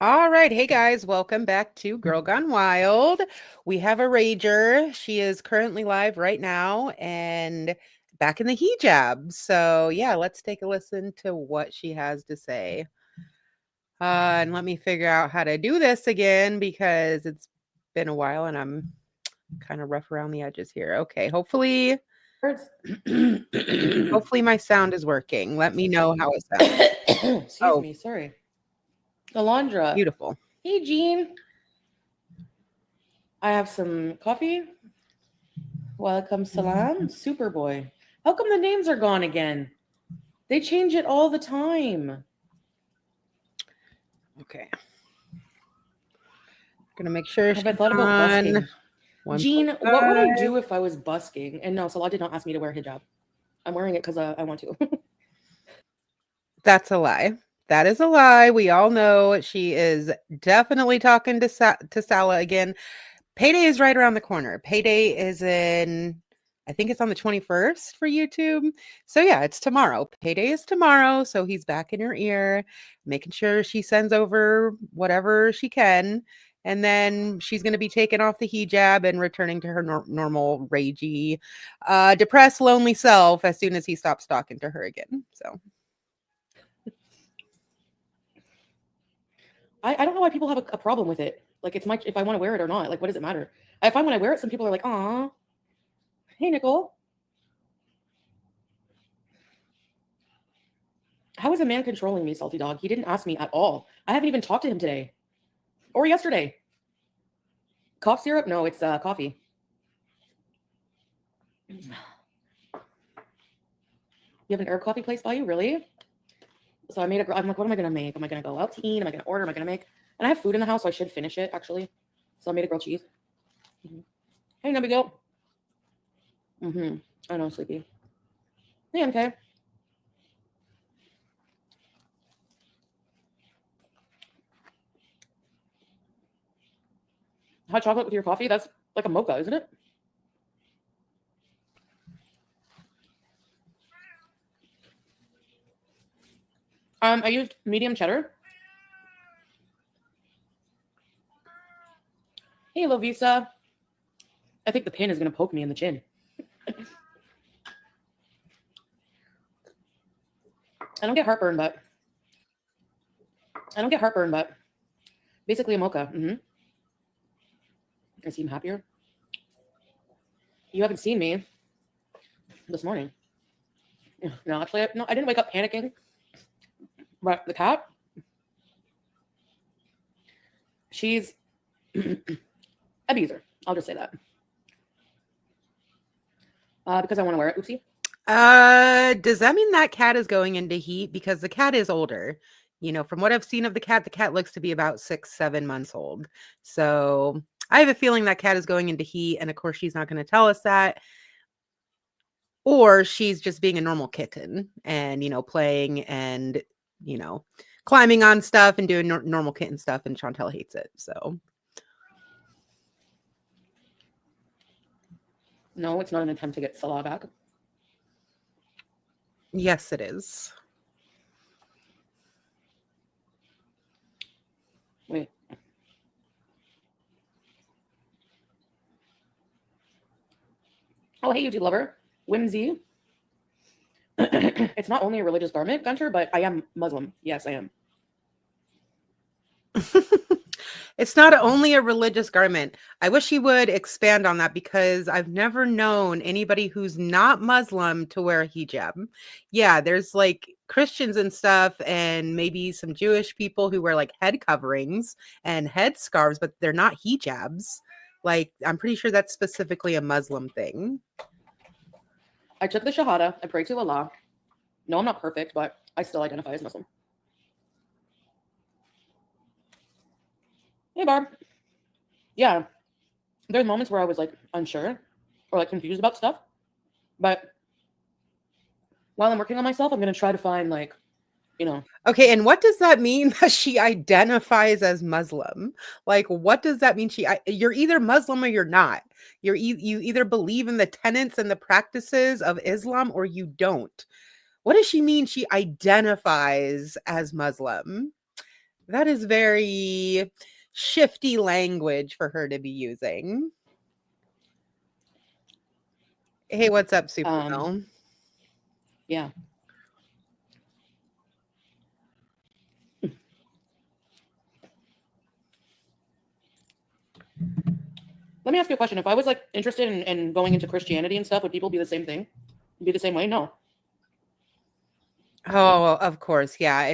All right. Hey guys, welcome back to Girl Gone Wild. We have a rager. She is currently live right now and back in the hijab. So, yeah, let's take a listen to what she has to say. And let me figure out how to do this again because it's been a while and I'm kind of rough around the edges here. Okay, hopefully my sound is working. Let me know how it sounds. Excuse me, sorry. Alondra. Beautiful. Hey, Jean. I have some coffee. Welcome, salam. Superboy. How come the names are gone again? They change it all the time. Okay. Gonna make sure Have I thought about busking? Jean, 1.5. what would I do if I was busking? And no, Salah did not ask me to wear hijab. I'm wearing it because I want to. That's a lie. That is a lie. We all know she is definitely talking to Salah again. Payday is right around the corner. Payday is I think it's on the 21st for YouTube. So yeah, it's tomorrow. Payday is tomorrow. So he's back in her ear, making sure she sends over whatever she can. And then she's going to be taking off the hijab and returning to her normal, ragey, depressed, lonely self as soon as he stops talking to her again. So I don't know why people have a problem with it. Like, it's if I want to wear it or not. Like, what does it matter? I find when I wear it, some people are like, aw. Hey, Nicole. How is a man controlling me, Salty Dog? He didn't ask me at all. I haven't even talked to him today. Or yesterday. Cough syrup? No, it's coffee. You have an herb coffee place by you? Really? So I'm like, what am I going to make? Am I going to go out to eat? Am I going to order? Am I going to make? And I have food in the house, so I should finish it, actually. So I made a grilled cheese. Mm-hmm. Hey, no big deal. I know, sleepy. Hey, MK. Hot chocolate with your coffee? That's like a mocha, isn't it? I used medium cheddar. Hey, Lovisa. I think the pin is going to poke me in the chin. I don't get heartburn, but basically a mocha. I seem happier. You haven't seen me this morning. No, actually, no, I didn't wake up panicking. But the cat, she's abuser. I'll just say that. Because I want to wear it. Oopsie. Does that mean that cat is going into heat? Because the cat is older. You know, from what I've seen of the cat looks to be about 6-7 months old. So I have a feeling that cat is going into heat. And of course, she's not going to tell us that. Or she's just being a normal kitten and, playing and, climbing on stuff and doing normal kitten stuff. And Chantel hates it. So. No, it's not an attempt to get Salah back. Yes, it is. Wait. Oh, hey, YouTube lover. Whimsy. It's not only a religious garment, Gunter, but I am Muslim. Yes, I am. It's not only a religious garment. I wish he would expand on that because I've never known anybody who's not Muslim to wear a hijab. Yeah, there's like Christians and stuff and maybe some Jewish people who wear like head coverings and head scarves, but they're not hijabs. Like, I'm pretty sure that's specifically a Muslim thing. I took the Shahada. I pray to Allah. No, I'm not perfect, but I still identify as Muslim. Hey, Barb. Yeah. There's moments where I was like unsure or like confused about stuff. But while I'm working on myself, I'm going to try to find like, Okay, and what does that mean that she identifies as Muslim? Like, what does that mean? You're either Muslim or you're not. You either believe in the tenets and the practices of Islam or you don't. What does she mean she identifies as Muslim? That is very shifty language for her to be using. Hey, what's up, Supermel? Yeah. Let me ask you a question. If I was like interested in going into Christianity and stuff, would people be the same thing? Be the same way? No. Oh, of course. Yeah.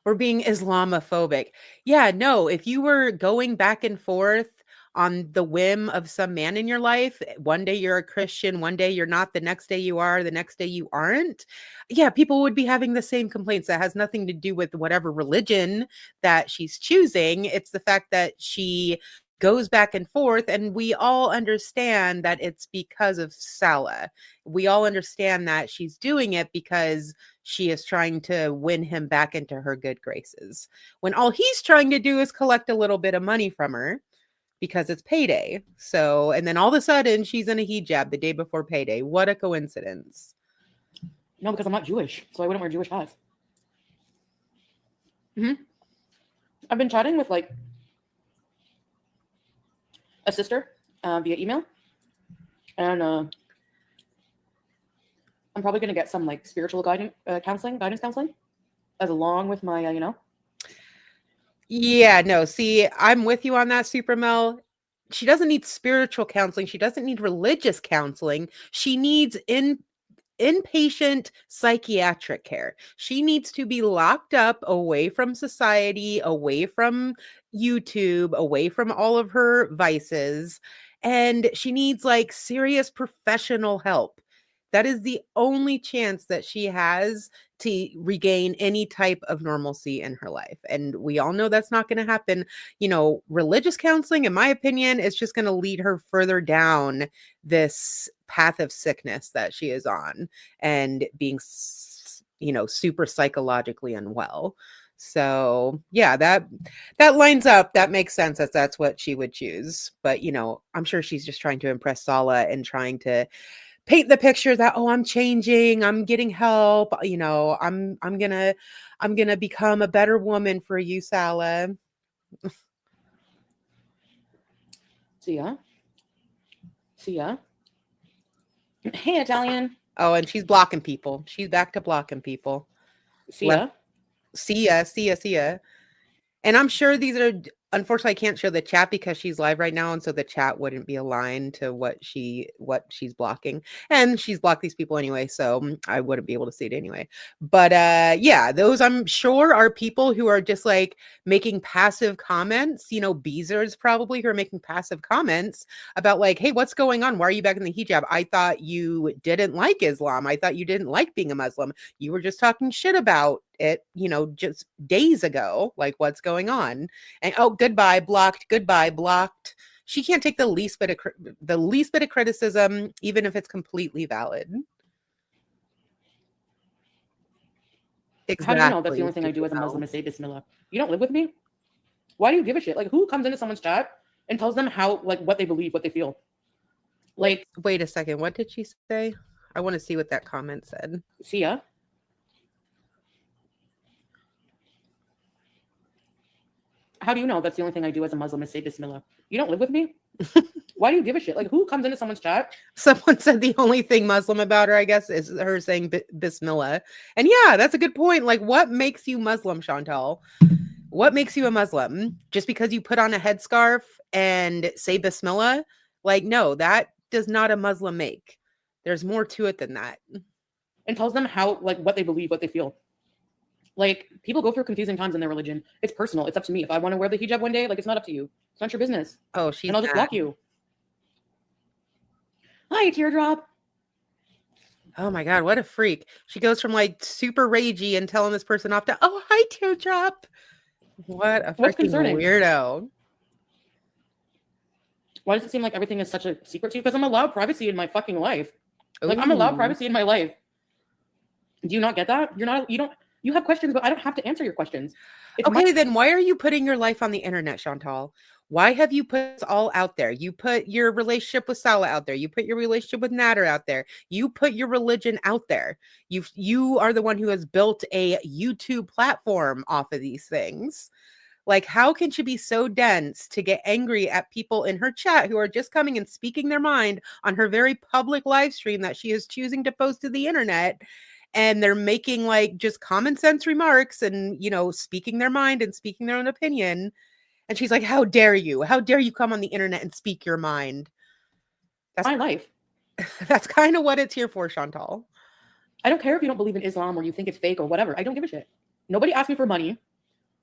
We're being Islamophobic. Yeah, no, if you were going back and forth on the whim of some man in your life, one day you're a Christian, one day you're not, the next day you are, the next day you aren't. Yeah, people would be having the same complaints. That has nothing to do with whatever religion that she's choosing. It's the fact that she goes back and forth, and we all understand that it's because of Salah. We all understand that she's doing it because she is trying to win him back into her good graces, when all he's trying to do is collect a little bit of money from her because it's payday. So, and then all of a sudden she's in a hijab the day before payday. What a coincidence. No, because I'm not Jewish, so I wouldn't wear Jewish hats. I've been chatting with like a sister via email, and I'm probably gonna get some like spiritual guidance counseling, as along with my Yeah, no, see, I'm with you on that, Supermel. She doesn't need spiritual counseling. She doesn't need religious counseling. She needs inpatient psychiatric care. She needs to be locked up away from society, away from YouTube, away from all of her vices. And she needs like serious professional help. That is the only chance that she has to regain any type of normalcy in her life. And we all know that's not going to happen. Religious counseling, in my opinion, is just going to lead her further down this path of sickness that she is on and being, super psychologically unwell. So yeah, that lines up. That makes sense that that's what she would choose. But I'm sure she's just trying to impress Salah and trying to paint the picture that, oh, I'm changing, I'm getting help, I'm gonna become a better woman for you, Salah. See ya. Hey, Italian. Oh, and she's blocking people. She's back to blocking people. See ya. See ya. And I'm sure these are, unfortunately, I can't show the chat because she's live right now, and so the chat wouldn't be aligned to what she's blocking. And she's blocked these people anyway, so I wouldn't be able to see it anyway. But yeah, those I'm sure are people who are just like making passive comments, Beezers probably, who are making passive comments about like, hey, what's going on? Why are you back in the hijab? I thought you didn't like Islam. I thought you didn't like being a Muslim. You were just talking shit about it, just days ago. Like, what's going on? And oh, goodbye, blocked. She can't take the least bit of criticism, even if it's completely valid. Exactly. How do you know that's the only thing I do as a Muslim is say Bismillah? You don't live with me? Why do you give a shit? Like, who comes into someone's chat and tells them how, like, what they believe, what they feel? Like, wait a second, what did she say? I want to see what that comment said. See ya. How do you know that's the only thing I do as a Muslim is say Bismillah? You don't live with me? Why do you give a shit? Like, who comes into someone's chat? Someone said the only thing Muslim about her, I guess, is her saying Bismillah. And yeah, that's a good point. Like, what makes you Muslim, Chantal? What makes you a Muslim? Just because you put on a headscarf and say Bismillah? Like, no, that does not a Muslim make. There's more to it than that. And tells them how, like, what they believe, what they feel. Like, people go through confusing times in their religion. It's personal. It's up to me. If I want to wear the hijab one day, like, it's not up to you. It's not your business. Oh, she's and I'll just block you. Hi, Teardrop. Oh my God, what a freak. She goes from like super ragey and telling this person off to, oh, hi, Teardrop. What a freaking weirdo. Why does it seem like everything is such a secret to you? Because I'm allowed privacy in my fucking life. Like, I'm allowed privacy in my life. Do you not get that? You have questions, but I don't have to answer your questions. Okay, then why are you putting your life on the internet, Chantal? Why have you put it all out there? You put your relationship with Salah out there. You put your relationship with Nader out there. You put your religion out there. You are the one who has built a YouTube platform off of these things. Like, how can she be so dense to get angry at people in her chat who are just coming and speaking their mind on her very public live stream that she is choosing to post to the internet? And they're making like just common sense remarks and, you know, speaking their mind and speaking their own opinion. And she's like, how dare you? How dare you come on the internet and speak your mind? That's my life. That's kind of what it's here for, Chantal. I don't care if you don't believe in Islam or you think it's fake or whatever. I don't give a shit. Nobody asked me for money.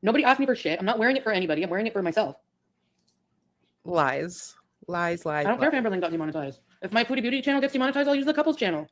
Nobody asked me for shit. I'm not wearing it for anybody. I'm wearing it for myself. Lies. I don't care if Amberlynn got demonetized. If my Foodie Beauty channel gets demonetized, I'll use the couples channel.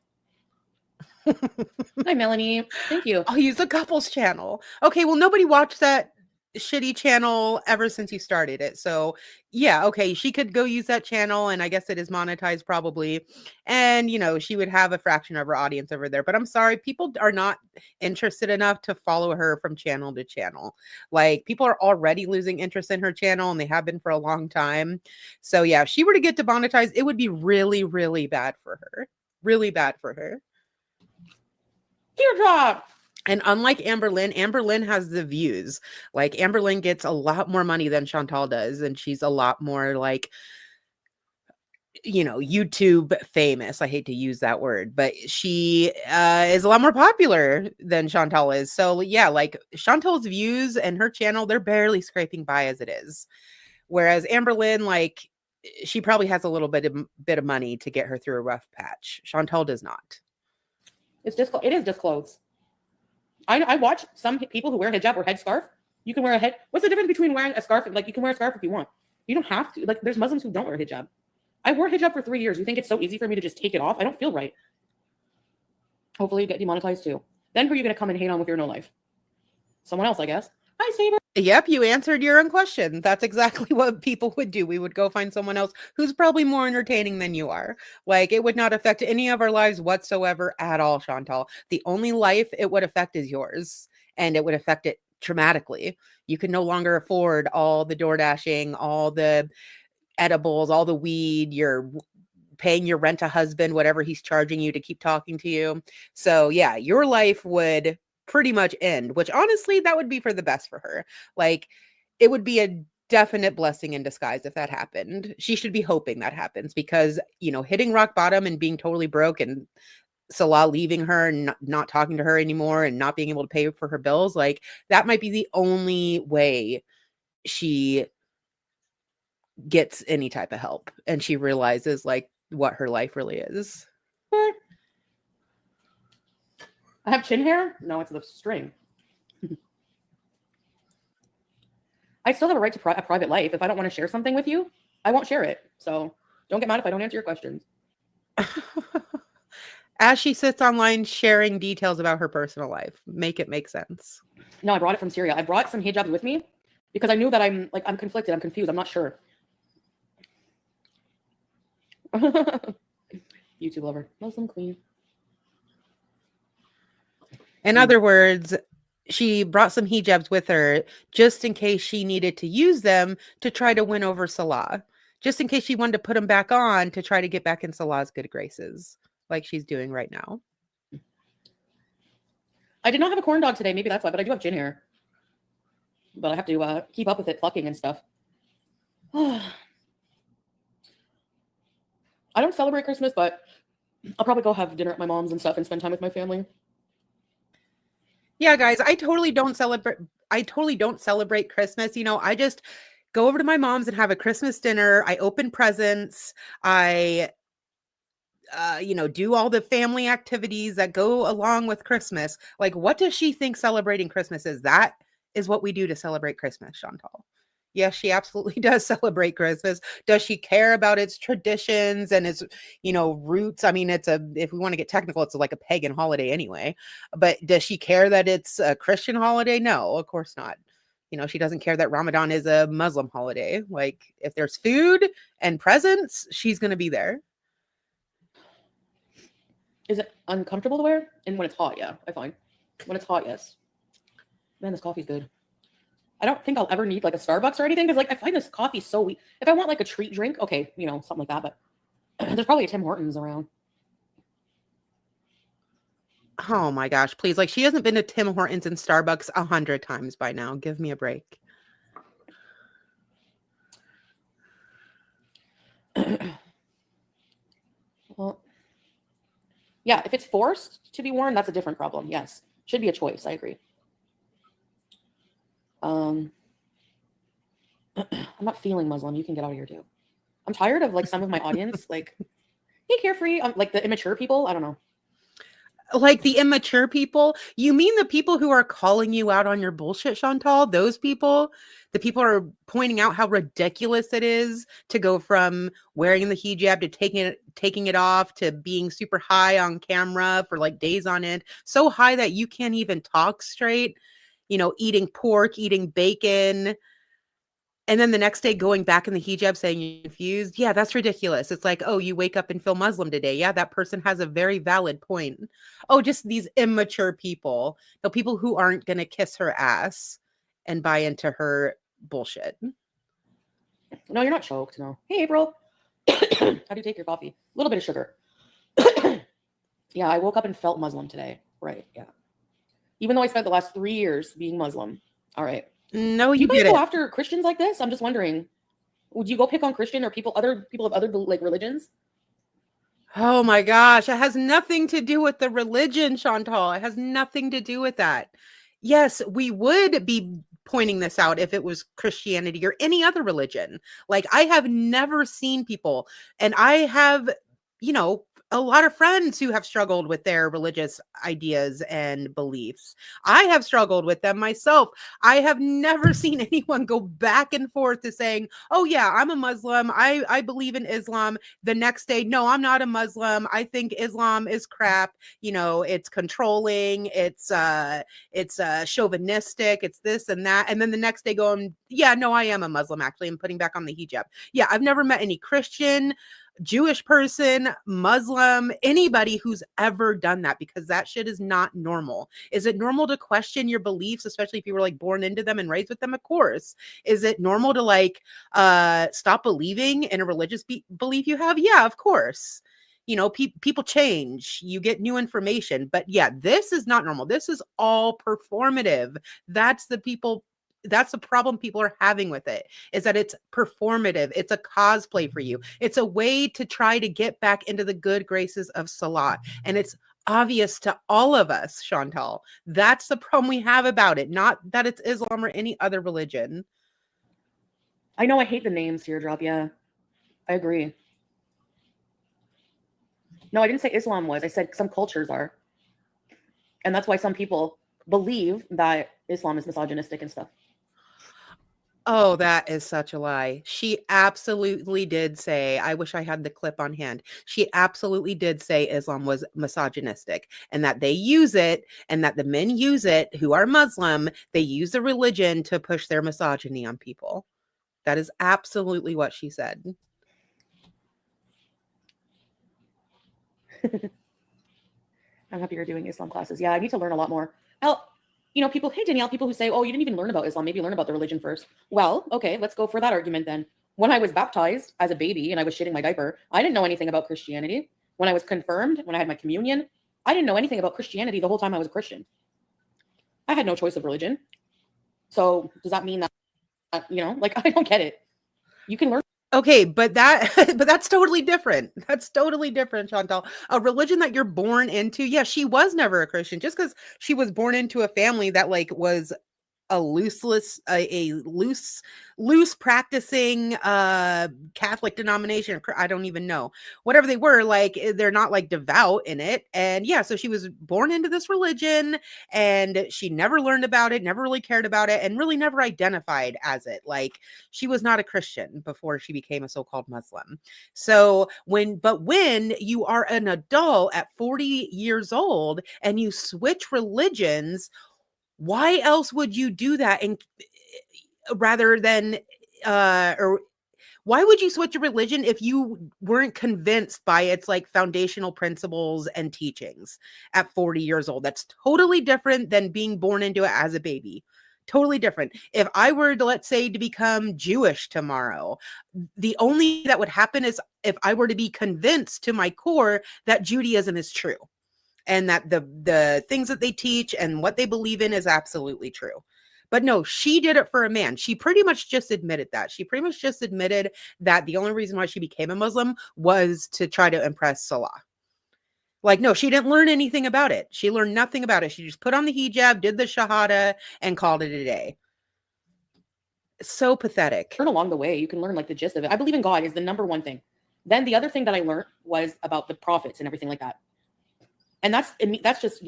Hi, Melanie. Thank you. I'll use the couples channel. Okay, well, nobody watched that shitty channel ever since you started it. So yeah, okay, she could go use that channel, and I guess it is monetized probably. And you know, she would have a fraction of her audience over there. But I'm sorry, people are not interested enough to follow her from channel to channel. Like, people are already losing interest in her channel, and they have been for a long time. So yeah, if she were to get demonetized, it would be really, really bad for her. Really bad for her. Teardrop. And unlike Amberlynn has the views. Like, Amberlynn gets a lot more money than Chantal does, and she's a lot more like, you know, YouTube famous. I hate to use that word, but she is a lot more popular than Chantal is. So yeah, like Chantal's views and her channel, they're barely scraping by as it is. Whereas Amberlynn, like, she probably has a little bit of money to get her through a rough patch. Chantal does not. It is just clothes. I watch some people who wear hijab or headscarf. You can wear a head. What's the difference between wearing a scarf? Like, you can wear a scarf if you want. You don't have to. Like, there's Muslims who don't wear hijab. I wore hijab for 3 years. You think it's so easy for me to just take it off? I don't feel right. Hopefully you get demonetized too. Then who are you going to come and hate on with your no life? Someone else, I guess. Hi, Saber. Yep, you answered your own question. That's exactly what people would do. We would go find someone else who's probably more entertaining than you are. Like, it would not affect any of our lives whatsoever at all, Chantal. The only life it would affect is yours, and it would affect it traumatically. You can no longer afford all the door dashing, all the edibles, all the weed. You're paying your rent a husband, whatever he's charging you to keep talking to you. So yeah, your life would pretty much end, which honestly, that would be for the best for her. Like, it would be a definite blessing in disguise if that happened. She should be hoping that happens, because, you know, hitting rock bottom and being totally broke and Salah leaving her and not talking to her anymore and not being able to pay for her bills, like, that might be the only way she gets any type of help and she realizes like what her life really is. I have chin hair? No, it's the string. I still have a right to a private life. If I don't want to share something with you, I won't share it. So don't get mad if I don't answer your questions. As she sits online sharing details about her personal life, make it make sense. No, I brought it from Syria. I brought some hijabs with me because I knew that I'm conflicted. I'm confused. I'm not sure. YouTube lover. Muslim queen. In other words, she brought some hijabs with her just in case she needed to use them to try to win over Salah. Just in case she wanted to put them back on to try to get back in Salah's good graces, like she's doing right now. I did not have a corn dog today. Maybe that's why, but I do have chin hair. But I have to keep up with it, plucking and stuff. I don't celebrate Christmas, but I'll probably go have dinner at my mom's and stuff and spend time with my family. Yeah, guys, I totally don't celebrate Christmas. You know, I just go over to my mom's and have a Christmas dinner. I open presents. I you know, do all the family activities that go along with Christmas. Like, what does she think celebrating Christmas is? That is what we do to celebrate Christmas, Chantal. Yes, she absolutely does celebrate Christmas. Does she care about its traditions and its, you know, roots? I mean, if we want to get technical, it's like a pagan holiday anyway. But does she care that it's a Christian holiday? No, of course not. You know, she doesn't care that Ramadan is a Muslim holiday. Like, if there's food and presents, she's going to be there. Is it uncomfortable to wear? And when it's hot, yeah, I find. When it's hot, yes. Man, this coffee's good. I don't think I'll ever need like a Starbucks or anything because like I find this coffee so weak. If I want like a treat drink, okay, you know, something like that. But there's probably a Tim Hortons around. Oh my gosh, please. Like, she hasn't been to Tim Hortons and Starbucks 100 times by now. Give me a break. Well, yeah, if it's forced to be worn, that's a different problem. Yes, should be a choice. I agree. Um, I'm not feeling Muslim. You can get out of here too. I'm tired of like some of my audience, like, hey, carefree, like the immature people. I don't know. Like the immature people? You mean the people who are calling you out on your bullshit, Chantal? Those people? The people are pointing out how ridiculous it is to go from wearing the hijab to taking it off to being super high on camera for like days on end. So high that you can't even talk straight, eating pork, eating bacon, and then the next day going back in the hijab saying you're confused. Yeah, that's ridiculous. It's like, oh, you wake up and feel Muslim today. Yeah, that person has a very valid point. Oh, just these immature people. The people who aren't going to kiss her ass and buy into her bullshit. No, you're not choked. No. Hey, April. How do you take your coffee? A little bit of sugar. Yeah, I woke up and felt Muslim today. Right. Yeah. Even though I spent the last 3 years being Muslim. All right. No, Do you you guys did go it. after Christians like this? I'm just wondering. Would you go pick on Christian or other people of other like religions? Oh my gosh, it has nothing to do with the religion, Chantal. It has nothing to do with that. Yes, we would be pointing this out if it was Christianity or any other religion. Like, I have never seen people, and I have, you know, a lot of friends who have struggled with their religious ideas and beliefs. I have struggled with them myself. I have never seen anyone go back and forth to saying, "Oh yeah, I'm a Muslim. I believe in Islam." The next day, no, I'm not a Muslim. I think Islam is crap. It's controlling, it's chauvinistic, it's this and that. And then the next day going, yeah, no, I am a Muslim actually. I'm putting back on the hijab. Yeah, I've never met any Christian, Jewish person, Muslim, anybody who's ever done that, because that shit is not normal. Is it normal to question your beliefs, especially if you were like born into them and raised with them? Of course. Is it normal to like stop believing in a religious belief you have? Yeah, of course. People change, you get new information, but yeah, this is not normal. This is all performative. That's the problem people are having with it, is that it's performative. It's a cosplay for you. It's a way to try to get back into the good graces of Salat. And it's obvious to all of us, Chantal. That's the problem we have about it, not that it's Islam or any other religion. I know I hate the names, Teardrop. Yeah, I agree. No, I didn't say Islam was. I said some cultures are. And that's why some people believe that Islam is misogynistic and stuff. Oh, that is such a lie. She absolutely did say, I wish I had the clip on hand. She absolutely did say Islam was misogynistic, and that they use it, and that the men use it who are Muslim. They use the religion to push their misogyny on people. That is absolutely what she said. I'm happy you're doing Islam classes. Yeah, I need to learn a lot more. People, hey, Danielle, people who say, oh, you didn't even learn about Islam. Maybe learn about the religion first. Well, okay, let's go for that argument then. When I was baptized as a baby and I was shitting my diaper, I didn't know anything about Christianity. When I was confirmed, when I had my communion, I didn't know anything about Christianity the whole time I was a Christian. I had no choice of religion. So does that mean that, I don't get it. You can learn. Okay, but that's totally different. That's totally different, Chantal. A religion that you're born into. Yeah, she was never a Christian. Just because she was born into a family that like was a loose practicing Catholic denomination. I don't even know. Whatever they were, like, they're not like devout in it. And yeah, so she was born into this religion, and she never learned about it, never really cared about it, and really never identified as it. Like, she was not a Christian before she became a so-called Muslim. So when you are an adult at 40 years old and you switch religions, why else would you do that? And rather than or why would you switch a religion if you weren't convinced by its like foundational principles and teachings at 40 years old? That's totally different than being born into it as a baby. Totally different. If I were to, let's say, to become Jewish tomorrow, the only that would happen is if I were to be convinced to my core that Judaism is true, and that the things that they teach and what they believe in is absolutely true. But no, she did it for a man. She pretty much just admitted that. She pretty much just admitted that the only reason why she became a Muslim was to try to impress Salah. Like, no, she didn't learn anything about it. She learned nothing about it. She just put on the hijab, did the shahada, and called it a day. So pathetic. Learn along the way. You can learn like the gist of it. I believe in God is the number one thing. Then the other thing that I learned was about the prophets and everything like that. And that's just,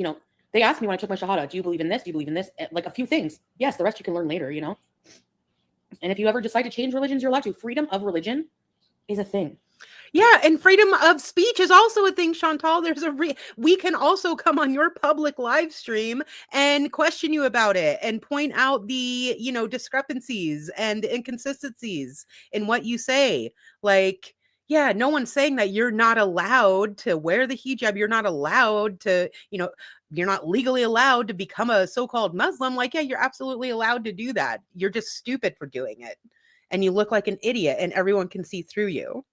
they asked me when I took my shahada, do you believe in this? Do you believe in this? Like a few things. Yes, the rest you can learn later, And if you ever decide to change religions, you're allowed to. Freedom of religion is a thing. Yeah, and freedom of speech is also a thing, Chantal. We can also come on your public live stream and question you about it and point out the, discrepancies and the inconsistencies in what you say. Like, yeah, no one's saying that you're not allowed to wear the hijab. You're not allowed to, you're not legally allowed to become a so-called Muslim. Like, yeah, you're absolutely allowed to do that. You're just stupid for doing it. And you look like an idiot and everyone can see through you.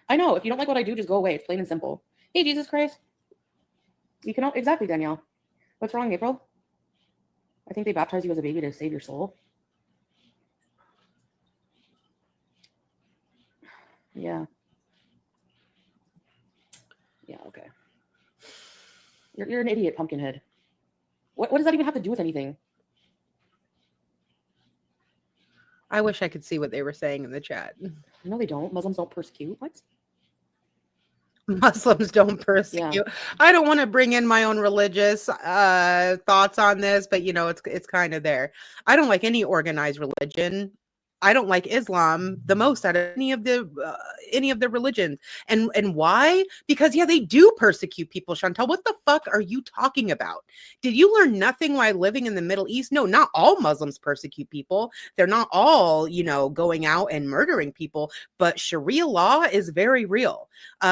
I know. If you don't like what I do, just go away. It's plain and simple. Hey, Jesus Christ. You can exactly, Danielle. What's wrong, April? I think they baptized you as a baby to save your soul. Yeah. Yeah, okay. You're an idiot, Pumpkinhead. What does that even have to do with anything? I wish I could see what they were saying in the chat. No, they don't. Muslims don't persecute. What? Muslims don't persecute. Yeah. I don't want to bring in my own religious thoughts on this, but it's kind of there. I don't like any organized religion. I don't like Islam the most out of any of the religions. And why? Because they do persecute people, Chantal. What the fuck are you talking about? Did you learn nothing while living in the Middle East? No, not all Muslims persecute people. They're not all, going out and murdering people, but Sharia law is very real.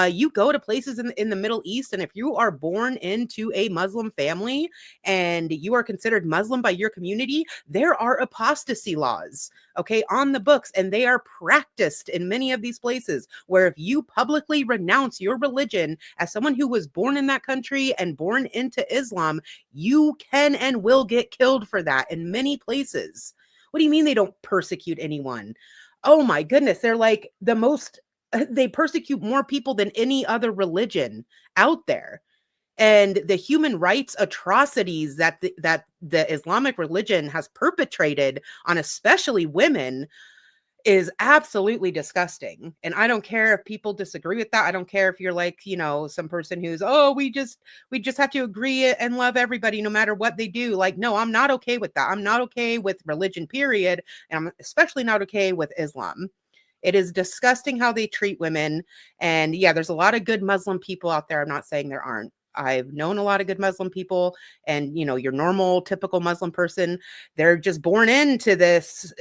You go to places in the Middle East, and if you are born into a Muslim family and you are considered Muslim by your community, there are apostasy laws, okay, on the books, and they are practiced in many of these places where if you publicly renounce your religion as someone who was born in that country and born into Islam, you can and will get killed for that in many places. What do you mean they don't persecute anyone? Oh my goodness, they're like they persecute more people than any other religion out there. And the human rights atrocities that the Islamic religion has perpetrated on especially women is absolutely disgusting. And I don't care if people disagree with that. I don't care if you're like, some person who's, we just have to agree and love everybody no matter what they do. Like, no, I'm not okay with that. I'm not okay with religion, period. And I'm especially not okay with Islam. It is disgusting how they treat women. And yeah, there's a lot of good Muslim people out there. I'm not saying there aren't. I've known a lot of good Muslim people, and your normal typical Muslim person, they're just born into this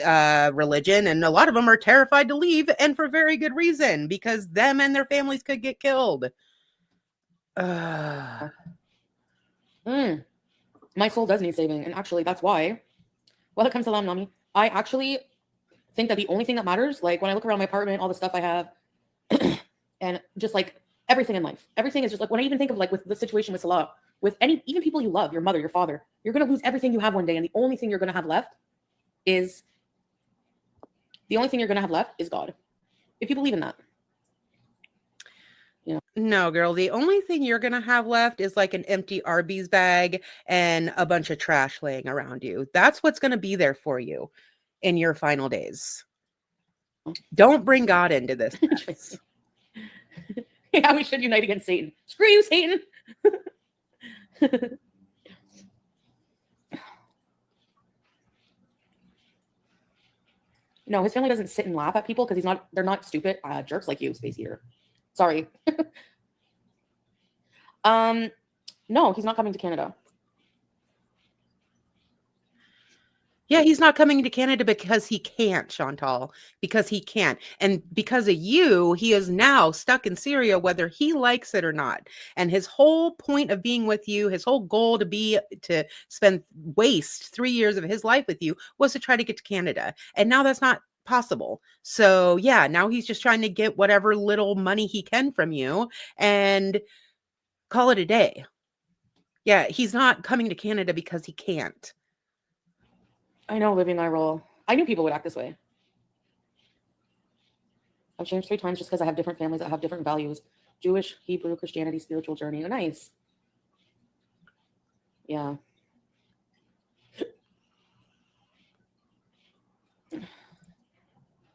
religion, and a lot of them are terrified to leave, and for very good reason, because them and their families could get killed. My soul does need saving, and actually that's why, welcome to Salam Nami, I actually think that the only thing that matters, like when I look around my apartment, all the stuff I have, and just like everything in life. Everything is just like, when I even think of like with the situation with Salah, with even people you love, your mother, your father, you're going to lose everything you have one day. And the only thing you're going to have left is God. If you believe in that. No, girl, the only thing you're going to have left is like an empty Arby's bag and a bunch of trash laying around you. That's what's going to be there for you in your final days. Don't bring God into this. Yeah, we should unite against Satan. Screw you, Satan. No, his family doesn't sit and laugh at people because they're not stupid jerks like you, Space Eater. Sorry. No, he's not coming to Canada. Yeah, he's not coming to Canada because he can't, Chantal, because he can't. And because of you, he is now stuck in Syria, whether he likes it or not. And his whole point of being with you, his whole goal to waste 3 years of his life with you was to try to get to Canada. And now that's not possible. So yeah, now he's just trying to get whatever little money he can from you and call it a day. Yeah, he's not coming to Canada because he can't. I know, living eye roll. I knew people would act this way. I've changed 3 times just because I have different families that have different values. Jewish, Hebrew, Christianity, spiritual journey. Oh, nice. Yeah.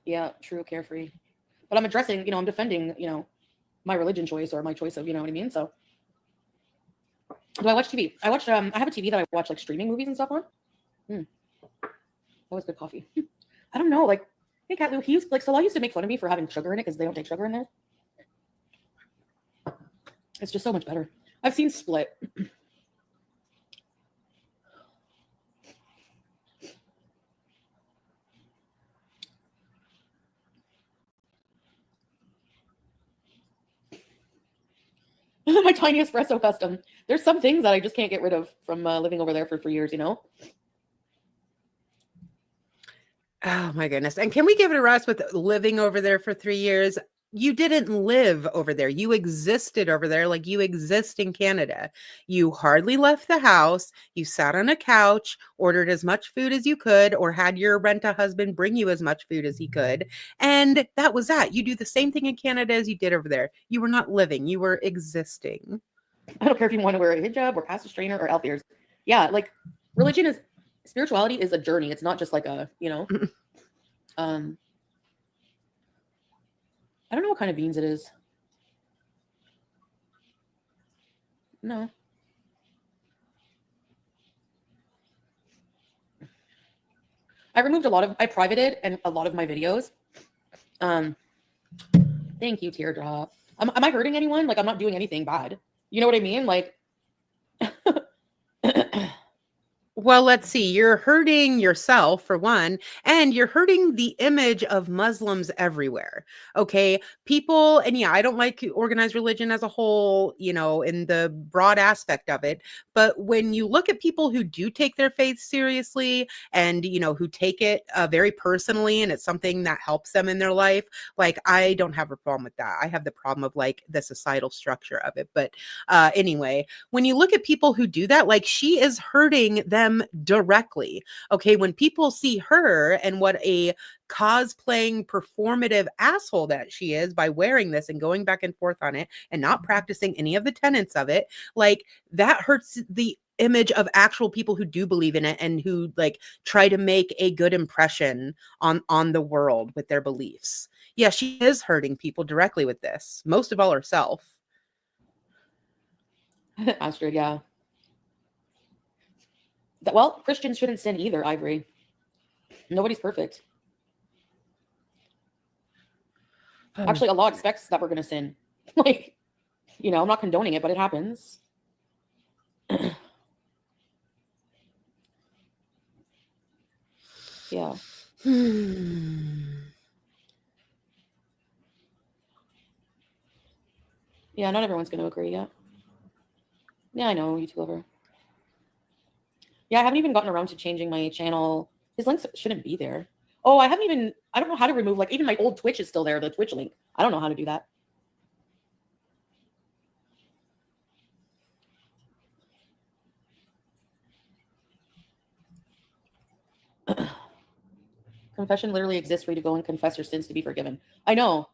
Yeah, true, carefree. But I'm addressing, I'm defending, my religion choice or my choice of, you know what I mean? So, do I watch TV? I have a TV that I watch like streaming movies and stuff on. That was good coffee. I don't know, like, hey, Cat Lou, Salah used to make fun of me for having sugar in it because they don't take sugar in there. It's just so much better. I've seen Split. My tiny espresso custom. There's some things that I just can't get rid of from living over there for 3 years, Oh my goodness. And can we give it a rest with living over there for 3 years? You didn't live over there. You existed over there like you exist in Canada. You hardly left the house. You sat on a couch, ordered as much food as you could, or had your rent-a-husband bring you as much food as he could. And that was that. You do the same thing in Canada as you did over there. You were not living. You were existing. I don't care if you want to wear a hijab or cast a strainer or elf ears. Yeah, like spirituality is a journey. It's not just like a, I don't know what kind of beans it is. No. I privated and a lot of my videos. Thank you, Teardrop. Am I hurting anyone? Like, I'm not doing anything bad. You know what I mean? Like, Well, let's see. You're hurting yourself for one, and you're hurting the image of Muslims everywhere. Okay. People, and yeah, I don't like organized religion as a whole, in the broad aspect of it. But when you look at people who do take their faith seriously and, who take it very personally, and it's something that helps them in their life, like, I don't have a problem with that. I have the problem of like the societal structure of it. But anyway, when you look at people who do that, like, she is hurting them directly. Okay, when people see her and what a cosplaying performative asshole that she is by wearing this and going back and forth on it and not practicing any of the tenets of it, like, that hurts the image of actual people who do believe in it and who like try to make a good impression on the world with their beliefs. Yeah, she is hurting people directly with this, most of all herself. Astrid, yeah. Well, Christians shouldn't sin either, Ivory. Nobody's perfect. Actually, Allah expects that we're going to sin. Like, I'm not condoning it, but it happens. Yeah. Yeah, not everyone's going to agree yet. Yeah, I know, YouTube lover. Yeah, I haven't even gotten around to changing my channel. His links shouldn't be there. Oh, I don't know how to remove, like, even my old Twitch is still there, the Twitch link. I don't know how to do that. Confession literally exists for you to go and confess your sins to be forgiven. I know.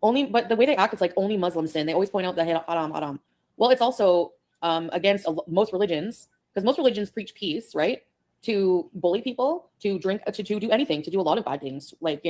But the way they act, it's like only Muslims sin. They always point out the haram. Well, it's also against most religions, because most religions preach peace, right? To bully people, to drink, to do anything, to do a lot of bad things, like,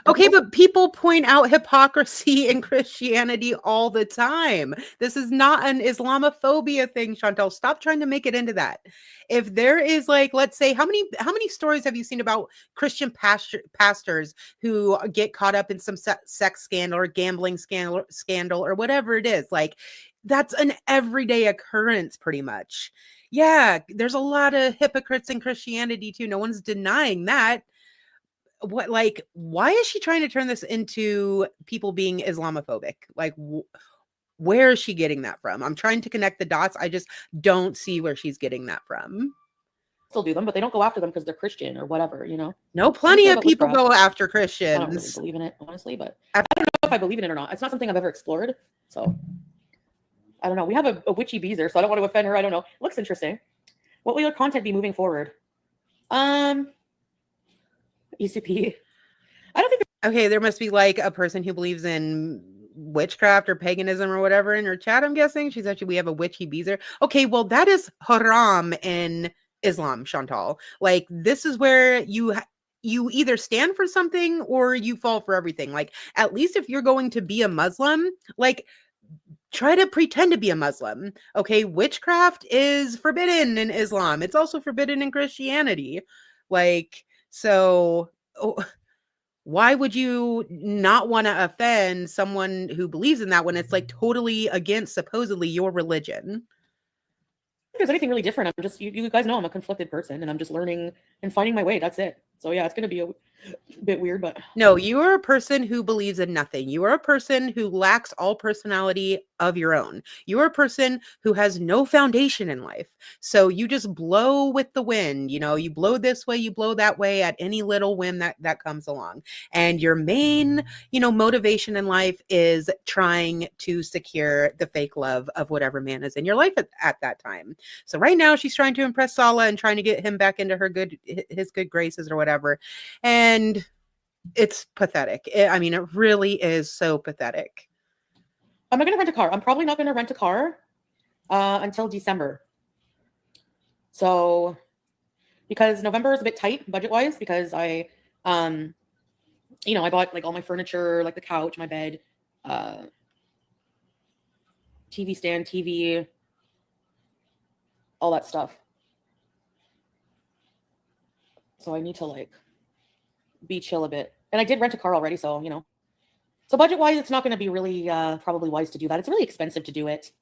Okay, but people point out hypocrisy in Christianity all the time. This is not an Islamophobia thing, Chantel. Stop trying to make it into that. If there is, like, let's say, how many stories have you seen about Christian pastors who get caught up in some sex scandal or gambling scandal or whatever it is? Like, that's an everyday occurrence, pretty much. Yeah, there's a lot of hypocrites in Christianity too. No one's denying that. Why is she trying to turn this into people being Islamophobic? Like, where is she getting that from? I'm trying to connect the dots. I just don't see where she's getting that from. Still do them, but they don't go after them because they're Christian or whatever, No, plenty of people go after Christians. I don't really believe in it, honestly, but I don't know if I believe in it or not. It's not something I've ever explored, so I don't know. We have a witchy beezer, so I don't want to offend her. I don't know. It looks interesting. What will your content be moving forward? ECP. I don't think Okay, there must be like a person who believes in witchcraft or paganism or whatever in her chat, I'm guessing. She's actually, we have a witchy beezer. Okay, well, that is haram in Islam, Chantal. Like, this is where you either stand for something or you fall for everything. Like, at least if you're going to be a Muslim, like, try to pretend to be a Muslim. Okay, witchcraft is forbidden in Islam. It's also forbidden in Christianity. Like, so why would you not want to offend someone who believes in that when it's like totally against supposedly your religion? there's anything really different. I'm just, you guys know I'm a conflicted person and I'm just learning and finding my way. That's it. So yeah, it's going to be a bit weird, but No, you are a person who believes in nothing. You are a person who lacks all personality of your own. You are a person who has no foundation in life. So you just blow with the wind. You know, you blow this way, you blow that way at any little whim that comes along. And your main, motivation in life is trying to secure the fake love of whatever man is in your life at that time. So right now she's trying to impress Sala and trying to get him back into his good graces or whatever. And it's pathetic. I mean, it really is so pathetic. am I going to rent a car? I'm probably not going to rent a car until December. So, because November is a bit tight budget-wise, because I bought like all my furniture, like the couch, my bed, TV stand, TV, all that stuff. So I need to like be chill a bit. And I did rent a car already, so So budget-wise, it's not going to be really probably wise to do that. It's really expensive to do it,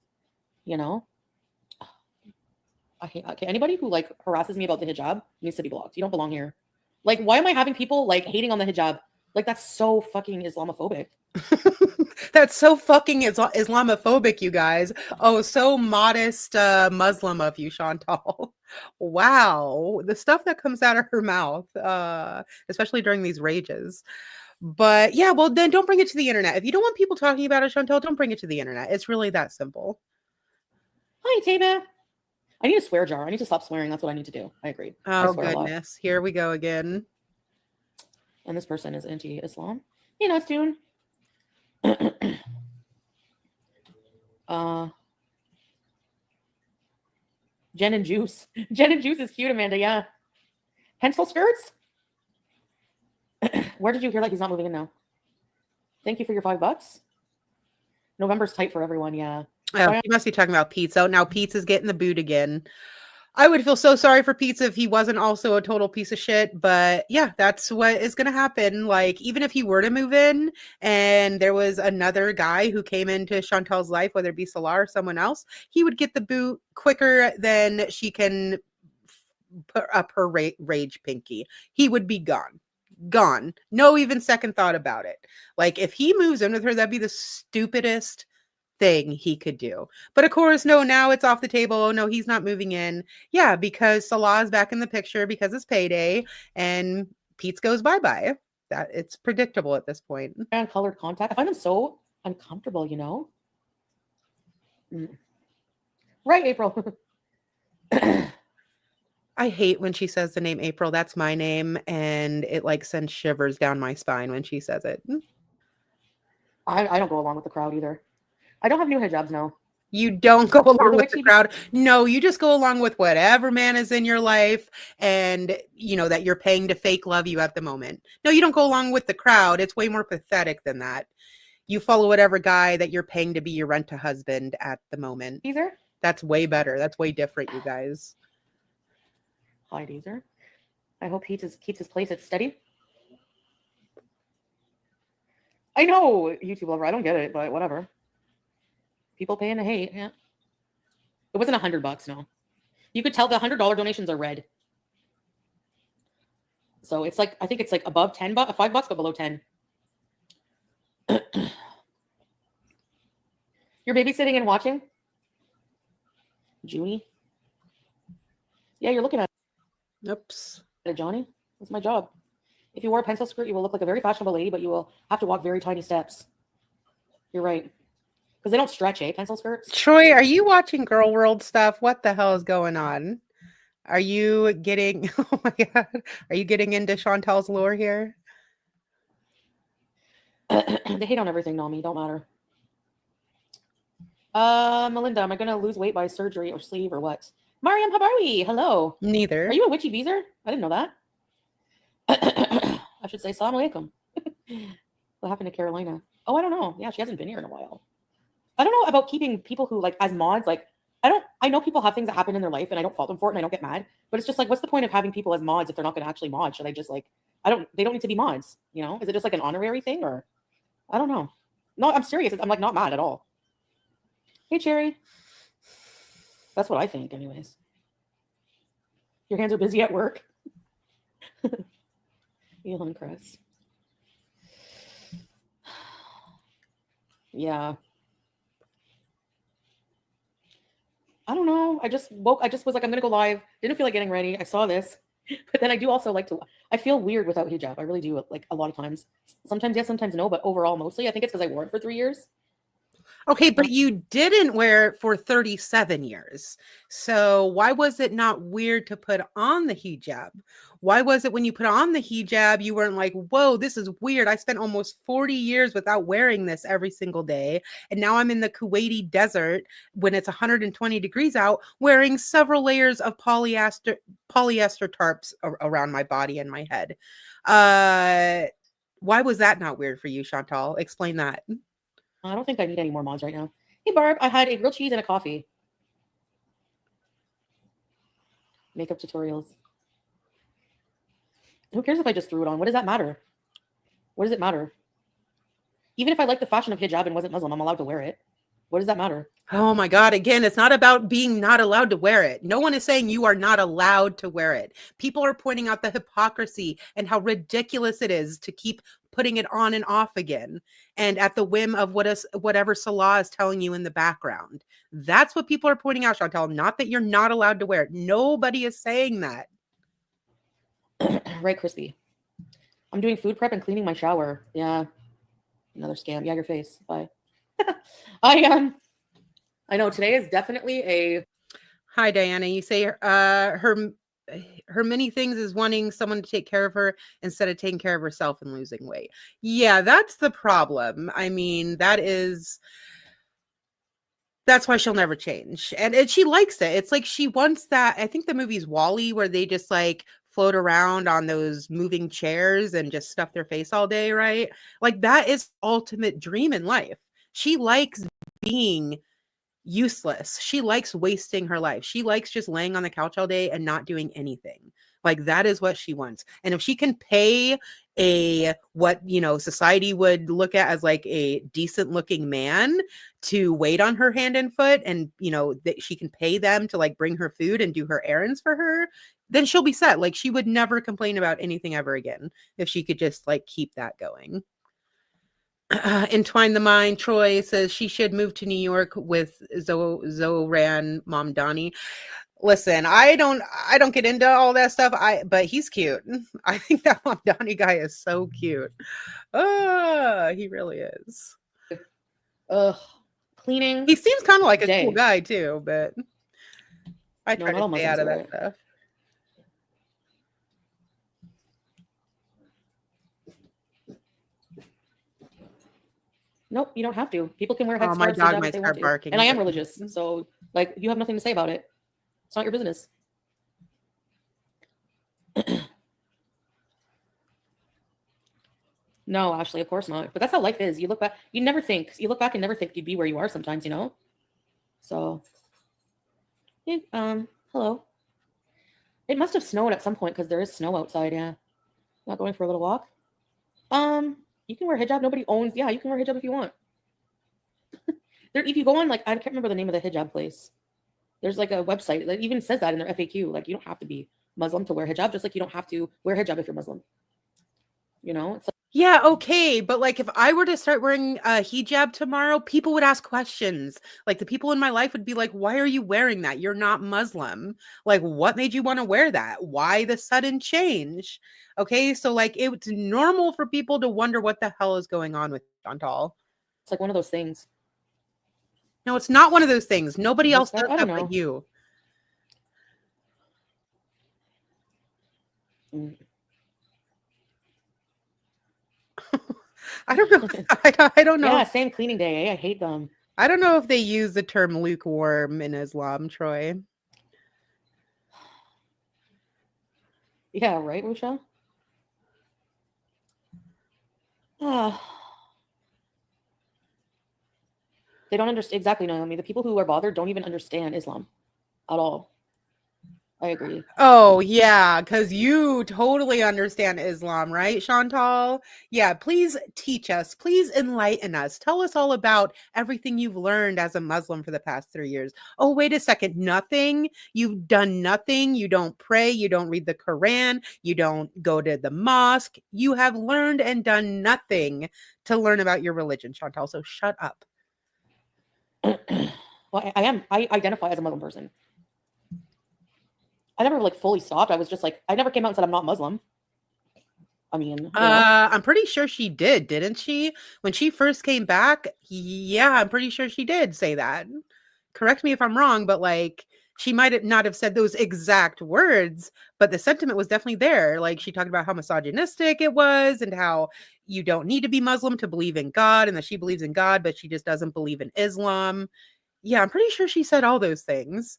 I hate. Okay, anybody who like harasses me about the hijab needs to be blocked. You don't belong here. Like, why am I having people like hating on the hijab? Like, that's so fucking Islamophobic. That's so fucking Islamophobic, you guys. Oh, so modest Muslim of you, Chantal. Wow. The stuff that comes out of her mouth, especially during these rages. But yeah, well, then don't bring it to the internet. If you don't want people talking about it, Chantal, don't bring it to the internet. It's really that simple. Hi, Taba. I need a swear jar. I need to stop swearing. That's what I need to do. I agree. Oh, goodness. Here we go again. And this person is anti-Islam. It's doing. Jen and Juice. Jen and Juice is cute, Amanda. Yeah. Pencil skirts? Where did you hear that he's not moving in now? Thank you for your $5. November's tight for everyone. Yeah. Oh, you must be talking about Pizza. Now Pizza's getting the boot again. I would feel so sorry for Pizza if he wasn't also a total piece of shit, but yeah, that's what is going to happen. Like, even if he were to move in and there was another guy who came into Chantal's life, whether it be Salah or someone else, he would get the boot quicker than she can put up her rage pinky. He would be gone. Gone. No even second thought about it. Like, if he moves in with her, that'd be the stupidest thing he could do. But of course, no, now it's off the table. Oh no, he's not moving in. Yeah, because Salah is back in the picture because it's payday and Pete's goes bye-bye. That it's predictable at this point. And colored contact. I find them so uncomfortable, Right, April. I hate when she says the name April. That's my name, and it like sends shivers down my spine when she says it. I don't go along with the crowd either. I don't have new hijabs now. You don't go along with the crowd. No, you just go along with whatever man is in your life and, that you're paying to fake love you at the moment. No, you don't go along with the crowd. It's way more pathetic than that. You follow whatever guy that you're paying to be your rent-a-husband at the moment. Deezer? That's way better. That's way different, you guys. Hi, Deezer. I hope he keeps his place at steady. I know, YouTube lover. I don't get it, but whatever. People paying to hate. Yeah. It wasn't $100, no. You could tell the $100 donations are red. So it's like, I think it's like above $10, $5, but below 10. You're babysitting and watching? Junie? Yeah, you're looking at Oops. it, Johnny. That's my job. If you wore a pencil skirt, you will look like a very fashionable lady, but you will have to walk very tiny steps. You're right. Because they don't stretch, pencil skirts. Troy, are you watching Girl World stuff? What the hell is going on? Are you getting oh my god. Are you getting into Chantal's lore here? They hate on everything, Nami. Don't matter. Melinda, am I gonna lose weight by surgery or sleeve or what? Mariam, how are we? Hello. Are Neither. you a witchy beezer? I didn't know that. I should say salam alaikum. What happened to Carolina? Oh, I don't know. Yeah, she hasn't been here in a while. I don't know about keeping people who like as mods. Like, I know people have things that happen in their life, and I don't fault them for it, and I don't get mad. But it's just like, what's the point of having people as mods if they're not going to actually mod? Should I just like, I don't. They don't need to be mods. You know? Is it just like an honorary thing, or I don't know. No, I'm serious. I'm like not mad at all. Hey, Cherry. That's what I think, anyways. Your hands are busy at work. Elon Chris. Yeah. I don't know. I just woke. I just was like, I'm gonna go live. Didn't feel like getting ready. I saw this, but then I do also like to. I feel weird without hijab. I really do. Like a lot of times. Sometimes yes, sometimes no. But overall, mostly, I think it's because I wore it for 3 years. Okay, but you didn't wear it for 37 years. So why was it not weird to put on the hijab? Why was it when you put on the hijab, you weren't like, whoa, this is weird. I spent almost 40 years without wearing this every single day. And now I'm in the Kuwaiti desert when it's 120 degrees out, wearing several layers of polyester tarps around my body and my head. Why was that not weird for you, Chantal? Explain that. I don't think I need any more mods right now. Hey, Barb, I had a grilled cheese and a coffee. Makeup tutorials. Who cares if I just threw it on? What does that matter? What does it matter? Even if I like the fashion of hijab and wasn't Muslim, I'm allowed to wear it. What does that matter? Oh my God. Again, it's not about being not allowed to wear it. No one is saying you are not allowed to wear it. People are pointing out the hypocrisy and how ridiculous it is to keep putting it on and off again and at the whim of whatever Salah is telling you in the background. That's what people are pointing out, Chantal. Not that you're not allowed to wear it. Nobody is saying that. Right, Crispy. I'm doing food prep and cleaning my shower. Yeah. Another scam. Yeah, your face. Bye. I know today is definitely a. Hi, Diana. You say her many things is wanting someone to take care of her instead of taking care of herself and losing weight. Yeah, that's the problem. I mean, that's why she'll never change. And she likes it. It's like she wants that. I think the movie's Wall-E, where they just like float around on those moving chairs and just stuff their face all day, right? Like that is ultimate dream in life. She likes being useless. She likes wasting her life. She likes just laying on the couch all day and not doing anything. Like that is what she wants. And if she can pay what society would look at as like a decent looking man to wait on her hand and foot, and that she can pay them to like bring her food and do her errands for her, then she'll be set. Like she would never complain about anything ever again if she could just like keep that going. Entwine the Mind, Troy says she should move to New York with Zoran Mamdani. Listen, I don't get into all that stuff. But he's cute. I think that Mamdani guy is so cute. He really is. Cleaning. He seems kind of like a cool guy too, but I try to stay out of that stuff. Nope, you don't have to. People can wear headscarves. My dog might start barking. And I am religious, so like you have nothing to say about it. It's not your business. No, Ashley, of course not. But that's how life is. You look back, you look back and never think you'd be where you are sometimes, So, yeah, hello. It must have snowed at some point because there is snow outside. Yeah, not going for a little walk. You can wear hijab. Nobody owns. Yeah, you can wear hijab if you want. If you go on, like, I can't remember the name of the hijab place. There's like a website that even says that in their FAQ. Like, you don't have to be Muslim to wear hijab, just like you don't have to wear hijab if you're Muslim. It's like, yeah, okay, but like if I were to start wearing a hijab tomorrow, people would ask questions. Like the people in my life would be like, "Why are you wearing that? You're not Muslim. Like what made you want to wear that? Why the sudden change?" Okay, so like it's normal for people to wonder what the hell is going on with Chantal. It's like one of those things. No, it's not one of those things. Nobody else does that but you. Mm. I don't know. I don't know. Yeah, same cleaning day. I hate them. I don't know if they use the term lukewarm in Islam, Troy. Yeah, right, Musha? Ah. They don't understand exactly, Naomi. The people who are bothered don't even understand Islam at all. I agree. Oh, yeah, because you totally understand Islam, right, Chantal? Yeah, please teach us. Please enlighten us. Tell us all about everything you've learned as a Muslim for the past 3 years. Oh, wait a second. Nothing? You've done nothing. You don't pray. You don't read the Quran. You don't go to the mosque. You have learned and done nothing to learn about your religion, Chantal. So shut up. Well, I identify as a Muslim person. I never like fully stopped. I was just like, I never came out and said I'm not Muslim. I mean, you know. I'm pretty sure she did, didn't she? When she first came back, yeah, I'm pretty sure she did say that. Correct me if I'm wrong, but like she might not have said those exact words, but the sentiment was definitely there. Like she talked about how misogynistic it was and how you don't need to be Muslim to believe in God and that she believes in God, but she just doesn't believe in Islam. Yeah, I'm pretty sure she said all those things.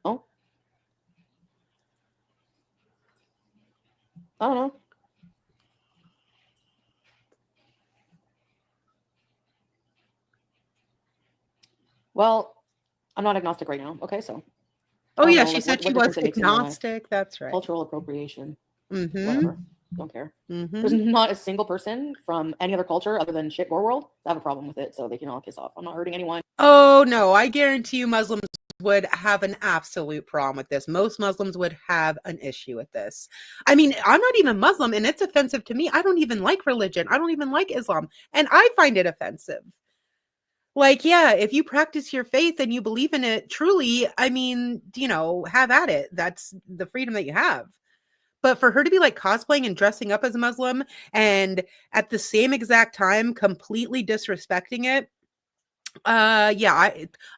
Oh, I don't know. Well, I'm not agnostic right now. Okay, so. Oh I don't yeah, know, she like said she what was difference it makes in my life. agnostic. That's right. Cultural appropriation. Mm-hmm. Whatever. Don't care. Mm-hmm. There's not a single person from any other culture other than shit world that have a problem with it, so they can all kiss off. I'm not hurting anyone. Oh no, I guarantee you Muslims would have an absolute problem with this. Most Muslims would have an issue with this. I mean, I'm not even Muslim and it's offensive to me. I don't even like religion. I don't even like Islam. And I find it offensive. Like, yeah, if you practice your faith and you believe in it truly, I mean, have at it. That's the freedom that you have. But for her to be like cosplaying and dressing up as a Muslim and at the same exact time completely disrespecting it, yeah,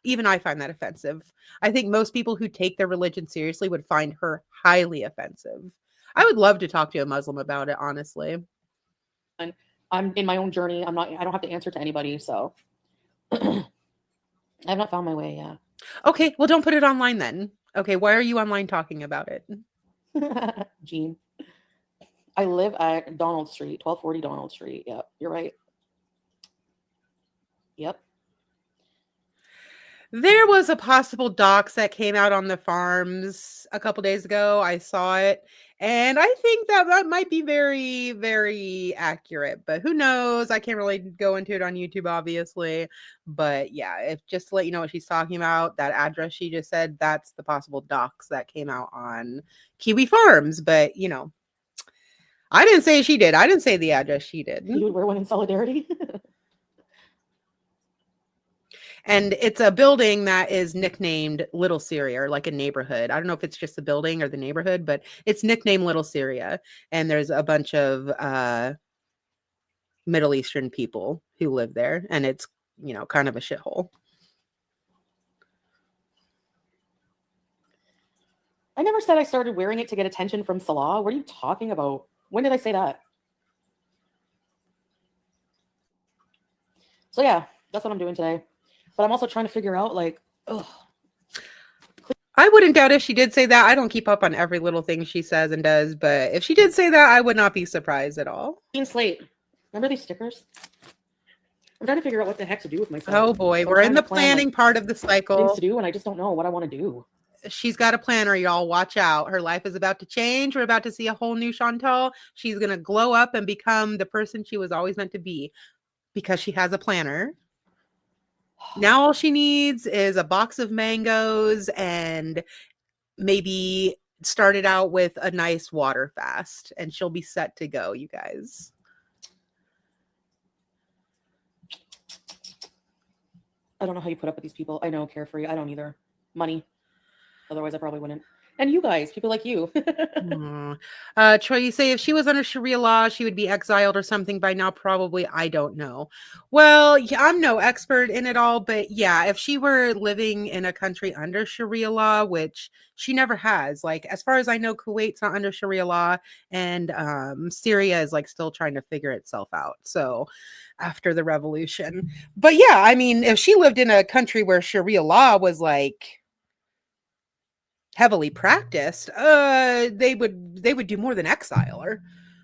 even I find that offensive. I think most people who take their religion seriously would find her highly offensive. I would love to talk to a Muslim about it, honestly. And I'm in my own journey. I don't have to answer to anybody, so I have not found my way yet. Okay, well, don't put it online then. Okay, why are you online talking about it? Jean. I live at Donald Street, 1240 Donald Street. Yep, you're right. Yep. There was a possible dox that came out on the farms a couple days ago. I saw it, and I think that might be very, very accurate, but who knows? I can't really go into it on YouTube, obviously. But yeah, if just to let you know what she's talking about, that address she just said, that's the possible dox that came out on Kiwi Farms. But I didn't say she did. I didn't say the address she did. You would wear one in solidarity. And it's a building that is nicknamed Little Syria, or like a neighborhood. I don't know if it's just the building or the neighborhood, but it's nicknamed Little Syria. And there's a bunch of Middle Eastern people who live there. And it's, kind of a shithole. I never said I started wearing it to get attention from Salah. What are you talking about? When did I say that? So yeah, that's what I'm doing today. But I'm also trying to figure out, like, ugh. I wouldn't doubt if she did say that. I don't keep up on every little thing she says and does, but if she did say that, I would not be surprised at all. Clean slate. Remember these stickers? I'm trying to figure out what the heck to do with myself. Oh boy, we're in the planning part of the cycle. Things to do, and I just don't know what I want to do. She's got a planner, y'all. Watch out. Her life is about to change. We're about to see a whole new Chantal. She's going to glow up and become the person she was always meant to be because she has a planner. Now all she needs is a box of mangoes and maybe start it out with a nice water fast and she'll be set to go, you guys. I don't know how you put up with these people. I know, carefree. I don't either. Money. Otherwise, I probably wouldn't. And you guys, people like you. Troy, you say if she was under Sharia law, she would be exiled or something by now. Probably, I don't know. Well, yeah, I'm no expert in it all, but yeah, if she were living in a country under Sharia law, which she never has, like as far as I know, Kuwait's not under Sharia law, and Syria is like still trying to figure itself out. So after the revolution, but yeah, I mean, if she lived in a country where Sharia law was like heavily practiced, they would do more than exile her,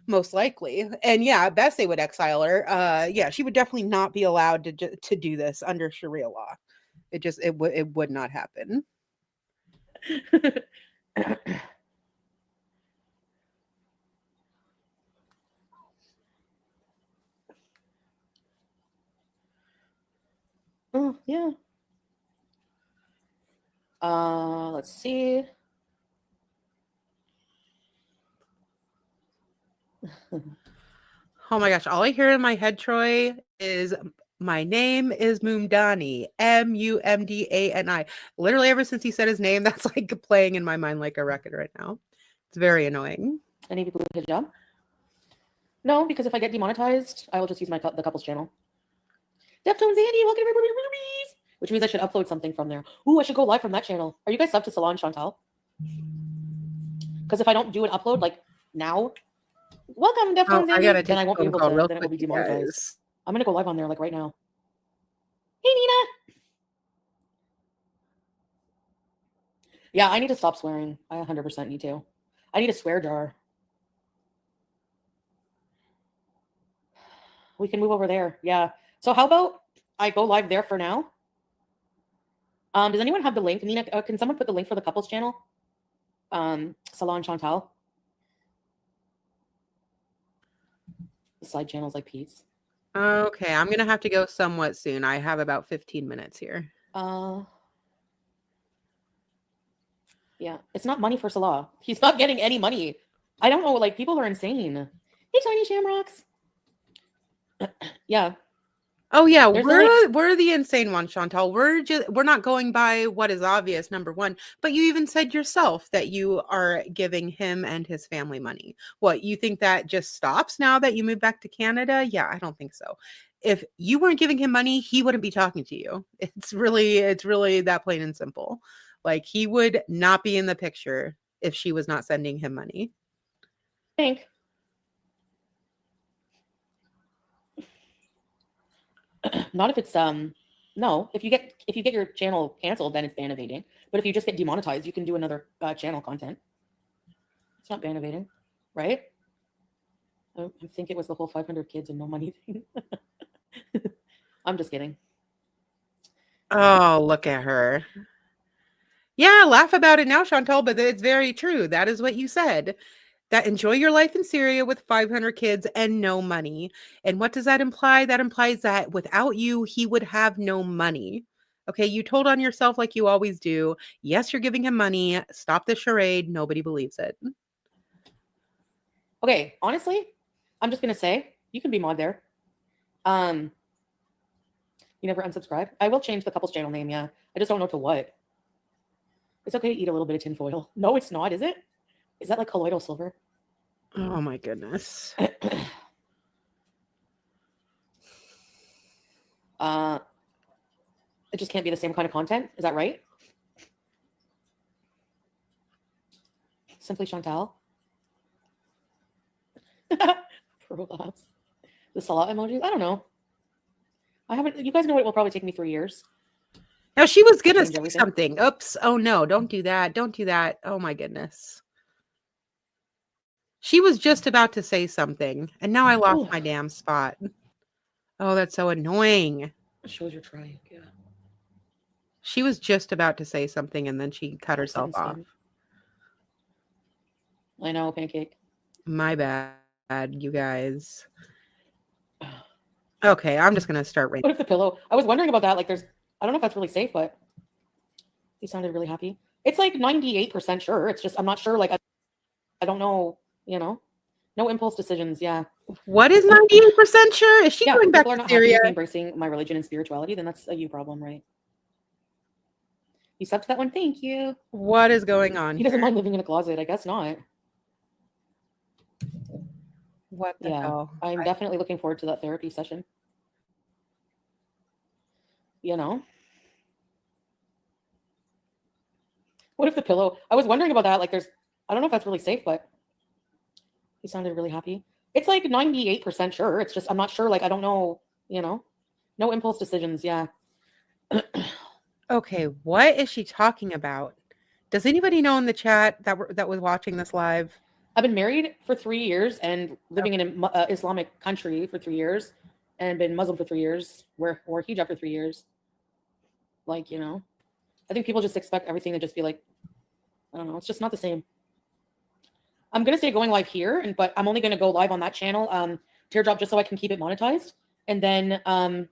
most likely. And yeah, at best they would exile her. Yeah, she would definitely not be allowed to do this under Sharia law. It would not happen. Oh, yeah. Let's see. Oh my gosh, all I hear in my head, Troy, is my name is Mumdani, Mumdani. Literally ever since he said his name, that's like playing in my mind like a record right now. It's very annoying. Any people with hijab? No, because if I get demonetized, I will just use the couples channel. Deftones Andy, welcome to everybody, which means I should upload something from there. Ooh, I should go live from that channel. Are you guys sub to Salon Chantal? Because if I don't do an upload like now, welcome Deftones Andy, then I won't be able to. Then it will be demonetized. I'm gonna go live on there like right now. Hey Nina. Yeah, I need to stop swearing. I 100% need to. I need a swear jar. We can move over there. Yeah. So how about I go live there for now? Does anyone have the link? Nina, can someone put the link for the couples channel? Salon Chantal. The side channels like Pete's. Okay, I'm gonna have to go somewhat soon. I have about 15 minutes here. Yeah, it's not money for Salah. He's not getting any money. I don't know. Like people are insane. Hey, Tiny Shamrocks. Yeah. Oh yeah, we're the insane ones, Chantal. We're not going by what is obvious, number one. But you even said yourself that you are giving him and his family money. What, you think that just stops now that you move back to Canada? Yeah, I don't think so. If you weren't giving him money, he wouldn't be talking to you. It's really that plain and simple. Like he would not be in the picture if she was not sending him money. I think. Not if it's no. If you get your channel canceled, then it's ban evading. But if you just get demonetized, you can do another channel content. It's not ban evading, right? I think it was the whole 500 kids and no money thing. I'm just kidding. Oh, look at her. Yeah, laugh about it now, Chantal, but it's very true. That is what you said. That enjoy your life in Syria with 500 kids and no money. And what does that imply? That implies that without you, he would have no money. Okay, you told on yourself like you always do. Yes, you're giving him money. Stop the charade. Nobody believes it. Okay, honestly, I'm just gonna say you can be mod there. You never unsubscribe. I will change the couples channel name. Yeah, I just don't know to what. It's okay to eat a little bit of tinfoil. No, it's not. Is it? Is that like colloidal silver? Oh my goodness. It just can't be the same kind of content. Is that right? Simply Chantal. Prolapse. The Salah emojis. I don't know. I haven't. You guys know it will probably take me 3 years. Now she was gonna say something. Oops. Oh no, don't do that. Don't do that. Oh my goodness. She was just about to say something, and now I lost my damn spot. Oh, that's so annoying. It shows you're trying. Yeah. She was just about to say something, and then she cut herself off. I know, pancake. My bad, you guys. Okay, I'm just gonna start raining. What if the pillow? I was wondering about that. Like, I don't know if that's really safe, but he sounded really happy. It's like 98% sure. It's just I'm not sure. Like, I don't know. You know, no impulse decisions. Yeah. What is 98% sure? Is she going back to not Syria? Embracing my religion and spirituality, then that's a you problem, right? You subbed to that one. Thank you. What is going on He doesn't here? mind living in a closet. I guess not. What the Yeah, hell? I'm definitely looking forward to that therapy session. You know? What if the pillow? I was wondering about that. Like, I don't know if that's really safe, but he sounded really happy. It's like 98% sure. It's just, I'm not sure. Like, I don't know, you know? No impulse decisions. Yeah. Okay, what is she talking about? Does anybody know in the chat that was watching this live? I've been married for 3 years and living in an Islamic country for 3 years and been Muslim for 3 years, wore hijab for 3 years. Like, I think people just expect everything to just be like, I don't know. It's just not the same. I'm going to say going live here, but I'm only going to go live on that channel, Teardrop, just so I can keep it monetized. And then I'll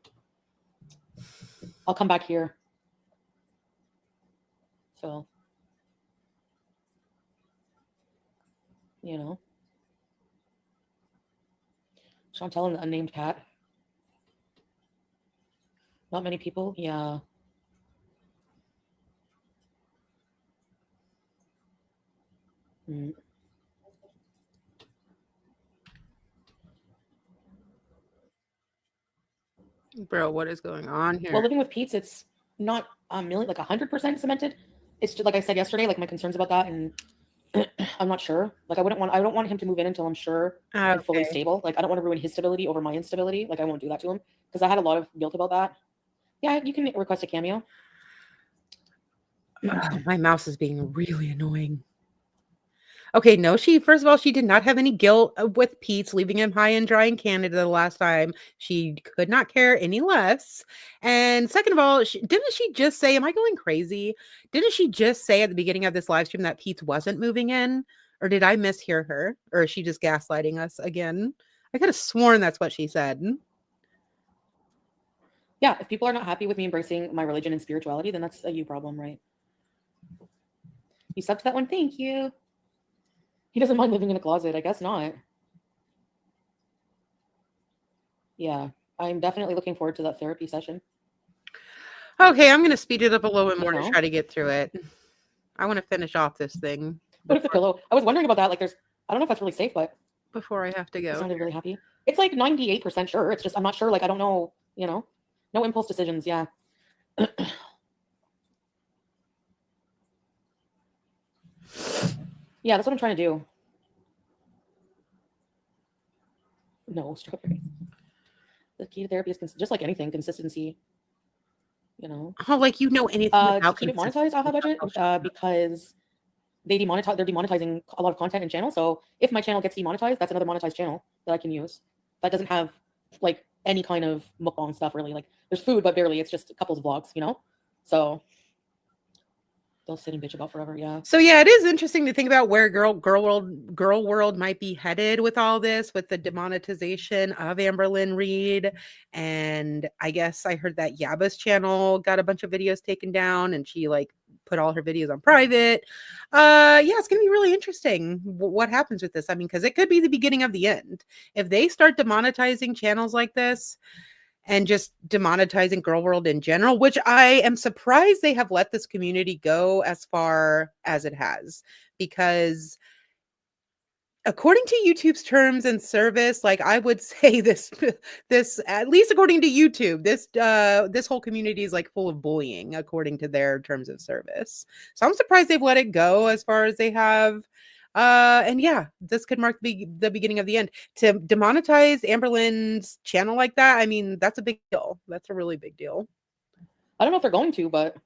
come back here. So, Chantel and the unnamed cat. Not many people. Yeah. Bro, what is going on here? Well, living with Pete's, it's not a million, like 100% cemented. It's just like I said yesterday, like my concerns about that, and I'm not sure. Like I don't want him to move in until I'm sure and fully stable. Like I don't want to ruin his stability over my instability. Like I won't do that to him because I had a lot of guilt about that. Yeah, you can request a cameo. My mouse is being really annoying. Okay, no, first of all, she did not have any guilt with Pete's leaving him high and dry in Canada the last time. She could not care any less. And second of all, didn't she just say, am I going crazy? Didn't she just say at the beginning of this live stream that Pete's wasn't moving in? Or did I mishear her? Or is she just gaslighting us again? I could have sworn that's what she said. Yeah, if people are not happy with me embracing my religion and spirituality, then that's a you problem, right? You subbed to that one. Thank you. He doesn't mind living in a closet. I guess not. Yeah, I'm definitely looking forward to that therapy session. Okay, I'm going to speed it up a little bit more to try to get through it. I want to finish off this thing. What if the pillow? I was wondering about that. Like, I don't know if that's really safe, but before I have to go, he sounded really happy. It's like 98% sure. It's just I'm not sure. Like I don't know. No impulse decisions. Yeah. Yeah, that's what I'm trying to do. No, strawberries. The key to therapy is just like anything, consistency. Oh, like anything about to keep it monetized, AHA budget, because they're demonetizing a lot of content and channels. So if my channel gets demonetized, that's another monetized channel that I can use. That doesn't have like any kind of mukbang stuff really. Like there's food, but barely. It's just a couple's vlogs, So they'll sit and bitch about forever. Yeah. So yeah, it is interesting to think about where girl world might be headed with all this, with the demonetization of Amberlynn Reid. And I guess I heard that Yaba's channel got a bunch of videos taken down and she put all her videos on private. Yeah, it's gonna be really interesting what happens with this. I mean, because it could be the beginning of the end. If they start demonetizing channels like this, and just demonetizing girl world in general, which I am surprised they have let this community go as far as it has, because according to YouTube's terms and service, I would say this at least according to YouTube, this whole community is full of bullying according to their terms of service. So I'm surprised they've let it go as far as they have. And yeah, this could mark the beginning of the end. To demonetize Amberlynn's channel like that, I mean, that's a big deal. That's a really big deal. I don't know if they're going to, but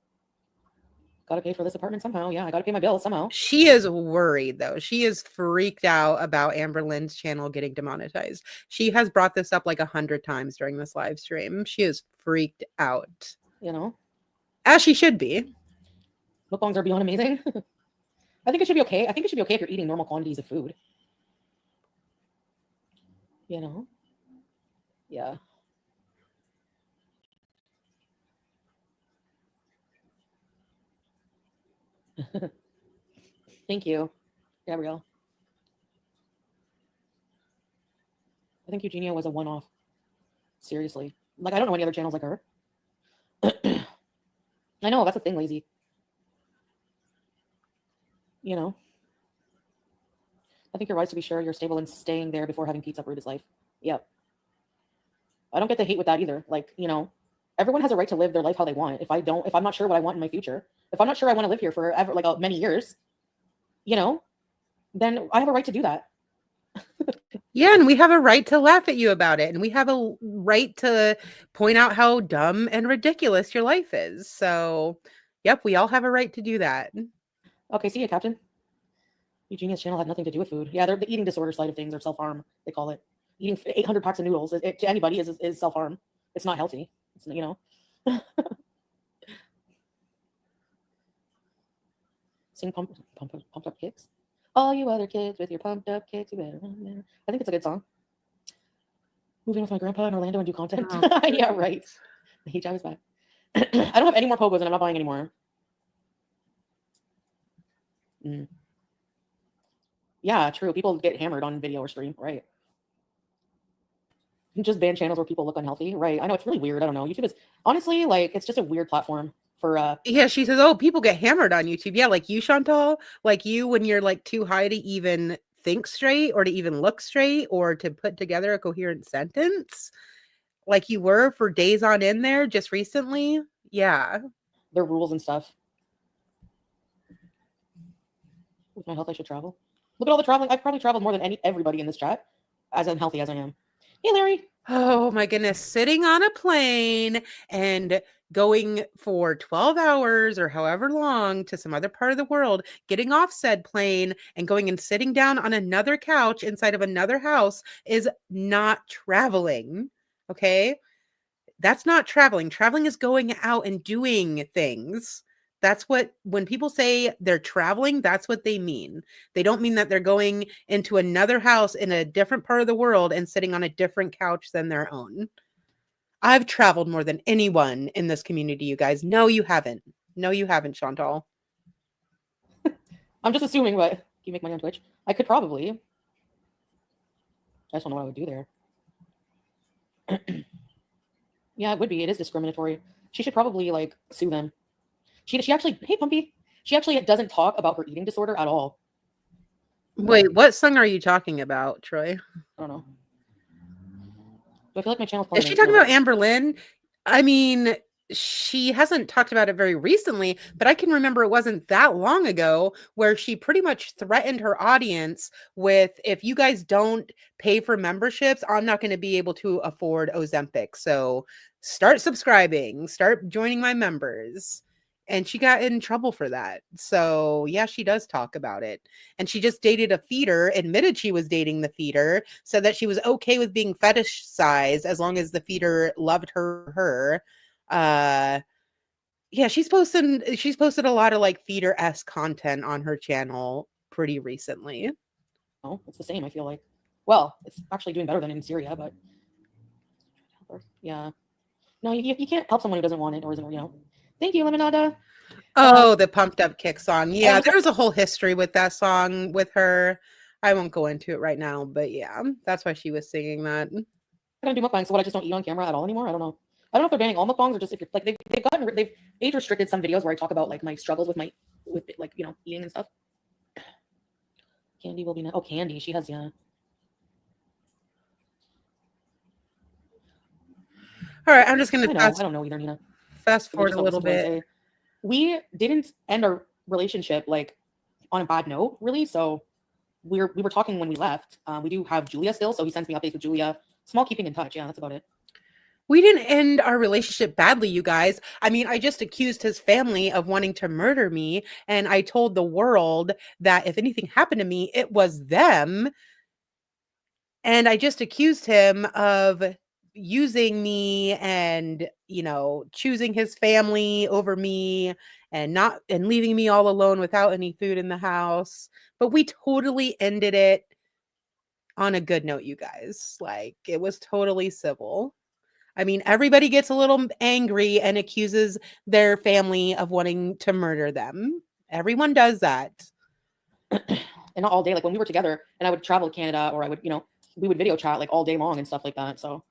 gotta pay for this apartment somehow. Yeah, I gotta pay my bills somehow. She is worried though. She is freaked out about Amberlynn's channel getting demonetized. She has brought this up 100 times during this live stream. She is freaked out. As she should be. Mukbangs are beyond amazing. I think it should be okay. I think it should be okay if you're eating normal quantities of food. Yeah. Thank you, Gabrielle. I think Eugenia was a one-off. Seriously. I don't know any other channels like her. I know, that's the thing, lazy. you know, I think you're wise to be sure you're stable and staying there before having Pete uproot his life. Yep. I don't get the hate with that either. Like, you know, everyone has a right to live their life how they want. If I'm not sure what I want in my future, if I'm not sure I want to live here forever, like many years, you know, then I have a right to do that. Yeah, and we have a right to laugh at you about it, and we have a right to point out how dumb and ridiculous your life is. So, yep, we all have a right to do that. Okay, see you, Captain. Eugenia's channel had nothing to do with food. Yeah, they're the eating disorder side of things, or self-harm, they call it. Eating 800 packs of noodles to anybody is self-harm. It's not healthy. It's, you know. Sing pumped up kicks. All you other kids with your pumped up kicks, you better run there. I think it's a good song. Moving with my grandpa in Orlando and do content. Oh, yeah, right. The Hijab is back. I don't have any more pogos and I'm not buying any more. Yeah, true. People get hammered on video or stream, right? Just ban channels where people look unhealthy, right? I know it's really weird. I don't know. YouTube is honestly like it's just a weird platform for Yeah, she says, "Oh, people get hammered on YouTube." Yeah, like you, Chantal, like you when you're like too high to even think straight or to even look straight or to put together a coherent sentence, like you were for days on end there just recently. Yeah. their rules and stuff. With my health, I should travel. Look at all the traveling. I've probably traveled more than everybody in this chat, as unhealthy as I am. Hey, Larry. Oh my goodness, sitting on a plane and going for 12 hours or however long to some other part of the world, getting off said plane and going and sitting down on another couch inside of another house is not traveling. Okay? That's not traveling. Traveling is going out and doing things. That's what, when people say they're traveling, that's what they mean. They don't mean that they're going into another house in a different part of the world and sitting on a different couch than their own. I've traveled more than anyone in this community, you guys. No, you haven't. No, you haven't, Chantal. I'm just assuming, but you make money on Twitch. I could probably. I just don't know what I would do there. Yeah, it would be. It is discriminatory. She should probably like sue them. She actually, hey Pumpy, she actually doesn't talk about her eating disorder at all. Wait, what song are you talking about, Troy? I don't know. Do I feel like my channel's Is playing? she talking about Amber Lynn? I mean, she hasn't talked about it very recently, but I can remember it wasn't that long ago where she pretty much threatened her audience with, if you guys don't pay for memberships, I'm not going to be able to afford Ozempic. So start subscribing, start joining my members. And she got in trouble for that. So yeah, she does talk about it. And she just dated a feeder, admitted she was dating the feeder, said that she was okay with being fetishized as long as the feeder loved her. Yeah, she's posted a lot of like feeder-esque content on her channel pretty recently. Oh, it's the same, I feel like. Well, it's actually doing better than in Syria, but yeah. No, you can't help someone who doesn't want it or isn't, you know. Thank you, Lemonada. Oh, the Pumped Up Kick song. Yeah, there's a whole history with that song with her. I won't go into it right now, but yeah, that's why she was singing that. I don't do mukbangs, so what, I just don't eat on camera at all anymore? I don't know. I don't know if they're banning all mukbangs or just if you're like they've age restricted some videos where I talk about like my struggles with like, you know, eating and stuff. Candy will be now. Oh, Candy, she has, yeah. All right, I'm just gonna I don't know either, Nina. Fast forward a little bit. We didn't end our relationship like on a bad note, really. So we were talking when we left. We do have Julia still, so he sends me updates with Julia. Small keeping in touch. Yeah, that's about it. We didn't end our relationship badly, you guys. I mean, I just accused his family of wanting to murder me, and I told the world that if anything happened to me, it was them. And I just accused him of using me and, you know, choosing his family over me and leaving me all alone without any food in the house. But we totally ended it on a good note, you guys. Like, it was totally civil. I mean, everybody gets a little angry and accuses their family of wanting to murder them. Everyone does that. And not all day. Like when we were together and I would travel to Canada or I would, you know, we would video chat like all day long and stuff like that. So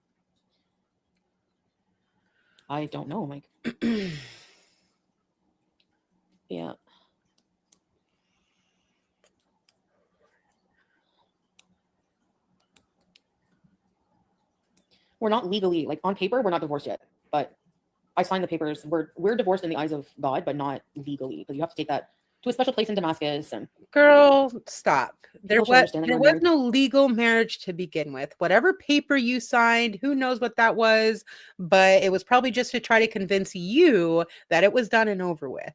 I don't know, Mike. Yeah. We're not legally, like on paper, we're not divorced yet, but I signed the papers. We're divorced in the eyes of God, but not legally, because you have to take that to a special place in Damascus, and Girl, stop. people should understand that There you're was married. no legal marriage to begin with. Whatever paper you signed, who knows what that was, but it was probably just to try to convince you that it was done and over with.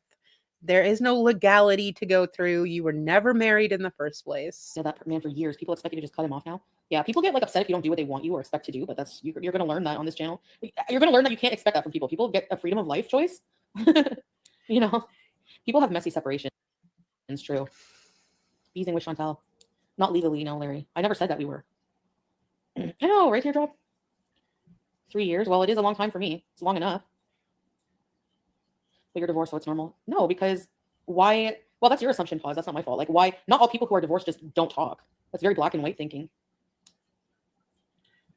There is no legality to go through. You were never married in the first place. Yeah, that man for years. People expect you to just cut him off now. Yeah, people get like upset if you don't do what they want you or expect to do, but that's you're going to learn that on this channel. You're going to learn that you can't expect that from people. People get a freedom of life choice. You know, people have messy separations. It's true. Easing with Chantal. Not legally, no, Larry. I never said that we were. I know, right, Teardrop? 3 years. Well, it is a long time for me. It's long enough. But you're divorced, so it's normal. No, because why? Well, that's your assumption, Pause. That's not my fault. Like, why? Not all people who are divorced just don't talk. That's very black and white thinking.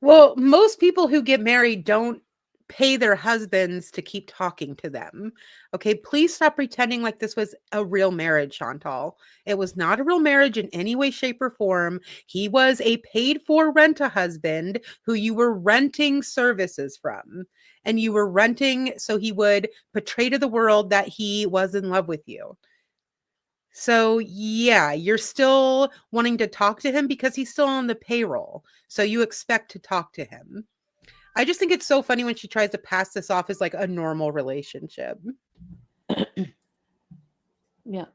Well, most people who get married don't pay their husbands to keep talking to them. Okay, please stop pretending like this was a real marriage, Chantal. It was not a real marriage in any way, shape, or form. He was a paid for rent-a-husband who you were renting services from. And you were renting so he would portray to the world that he was in love with you. So, yeah, you're still wanting to talk to him because he's still on the payroll. So you expect to talk to him. I just think it's so funny when she tries to pass this off as like a normal relationship. Yeah.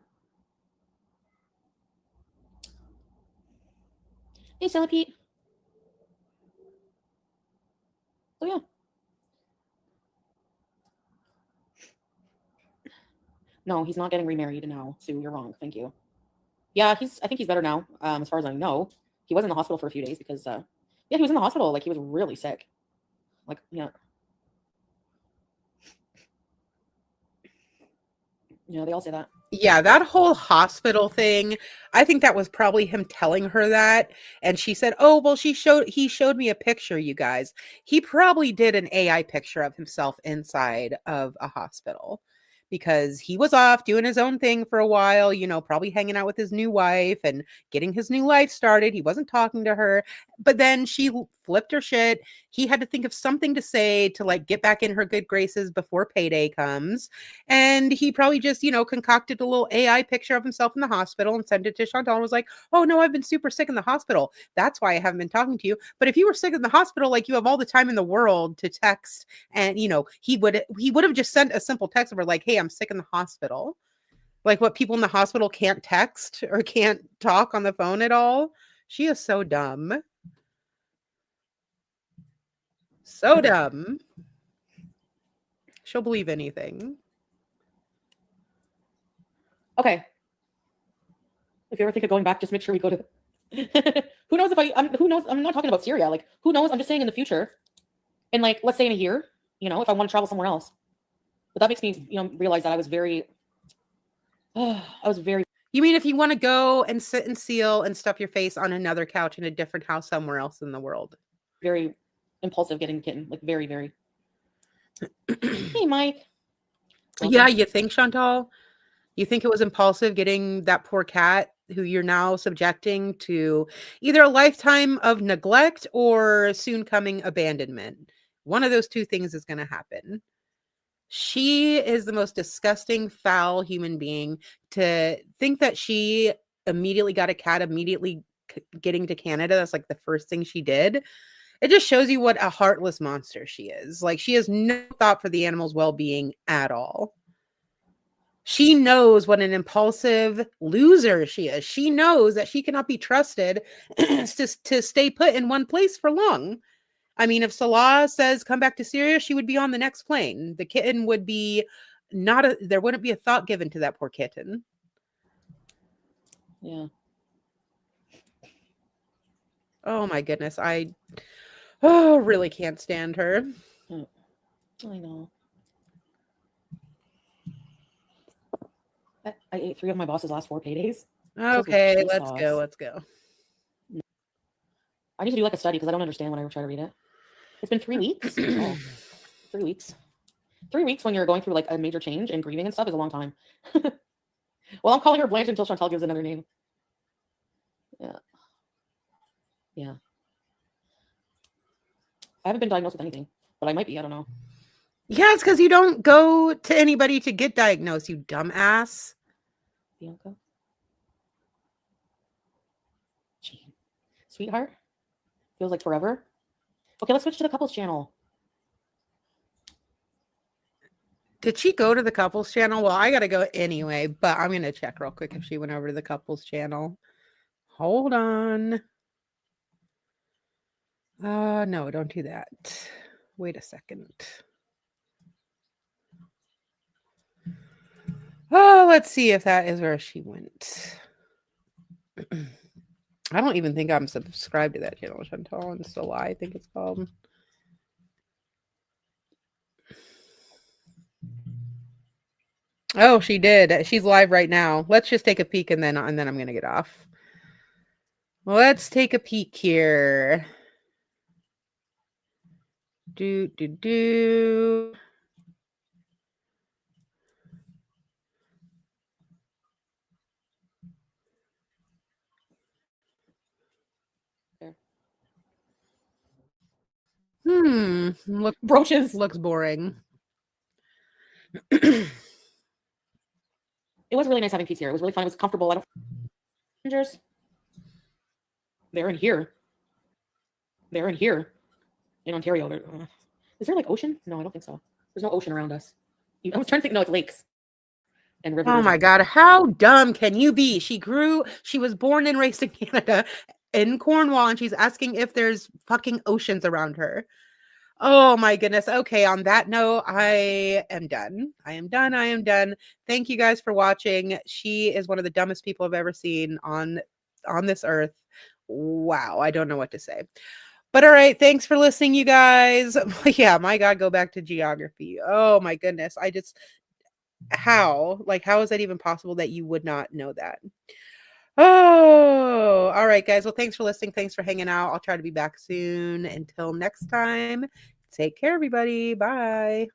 Hey, Stella Pete. So yeah. No, he's not getting remarried now. Sue, you're wrong. Thank you. Yeah, I think he's better now. As far as I know, he was in the hospital for a few days because yeah, he was in the hospital. Like he was really sick. Like yeah. Yeah, they all say that. Yeah, that whole hospital thing, I think that was probably him telling her that. And she said, "Oh, well, he showed me a picture, you guys." He probably did an AI picture of himself inside of a hospital because he was off doing his own thing for a while, probably hanging out with his new wife and getting his new life started. He wasn't talking to her, but then she flipped her shit. He had to think of something to say to like get back in her good graces before payday comes. And he probably just, concocted a little AI picture of himself in the hospital and sent it to Chantal and was like, "Oh no, I've been super sick in the hospital. That's why I haven't been talking to you. But if you were sick in the hospital, like you have all the time in the world to text." And, he would have just sent a simple text over like, "Hey, I'm sick in the hospital." Like what people in the hospital can't text or can't talk on the phone at all. She is so dumb. So dumb. She'll believe anything. Okay. If you ever think of going back, just make sure we go to. Who knows who knows? I'm not talking about Syria. Like, who knows? I'm just saying in the future, in like, let's say in a year, if I want to travel somewhere else. But that makes me, realize that I was very. You mean if you want to go and sit and seal and stuff your face on another couch in a different house somewhere else in the world? Very impulsive getting a kitten. Like, very, very. Hey, Mike. Welcome. Yeah, you think, Chantal? You think it was impulsive getting that poor cat who you're now subjecting to either a lifetime of neglect or soon coming abandonment? One of those two things is going to happen. She is the most disgusting, foul human being to think that she immediately got a cat, immediately getting to Canada. That's like the first thing she did. It just shows you what a heartless monster she is. Like she has no thought for the animal's well-being at all. She knows what an impulsive loser she is. She knows that she cannot be trusted to stay put in one place for long. I mean, if Salah says come back to Syria, she would be on the next plane. The kitten would be there wouldn't be a thought given to that poor kitten. Yeah. Oh my goodness. I really can't stand her. I know. I ate 3 of my boss's last 4 paydays. Okay, let's go. I need to do like a study because I don't understand when I try to read it. It's been 3 weeks. Oh, 3 weeks. 3 weeks when you're going through like a major change and grieving and stuff is a long time. Well, I'm calling her Blanche until Chantal gives another name. Yeah. Yeah. I haven't been diagnosed with anything, but I might be. I don't know. Yeah, it's because you don't go to anybody to get diagnosed, you dumbass. Bianca. Gee. Sweetheart. Feels like forever. Okay, let's switch to the couples channel. Did she go to the couples channel? Well, I gotta go anyway, but I'm gonna check real quick if she went over to the couples channel. Hold on. No, don't do that. Wait a second. Oh, let's see if that is where she went. I don't even think I'm subscribed to that channel, Chantal. It's a lie, I think it's called. Oh, she did. She's live right now. Let's just take a peek and then I'm gonna get off. Let's take a peek here. Do. Look, Brooches. looks boring. It was really nice having peace here. It was really fun. It was comfortable. I don't. They're in here. They're in here. In Ontario. Is there like ocean? No, I don't think so. There's no ocean around us. I was trying to think. No, it's lakes and rivers. Oh my God, how dumb can you be? She was born and raised in Canada, in Cornwall, and she's asking if there's fucking oceans around her. Oh my goodness. Okay, on that note, I am done. I am done. Thank you guys for watching. She is one of the dumbest people I've ever seen on this earth. Wow, I don't know what to say. But all right, thanks for listening, you guys. Yeah, my God, go back to geography. Oh my goodness. How is that even possible that you would not know that? Oh, all right, guys. Well, thanks for listening. Thanks for hanging out. I'll try to be back soon. Until next time, take care, everybody. Bye.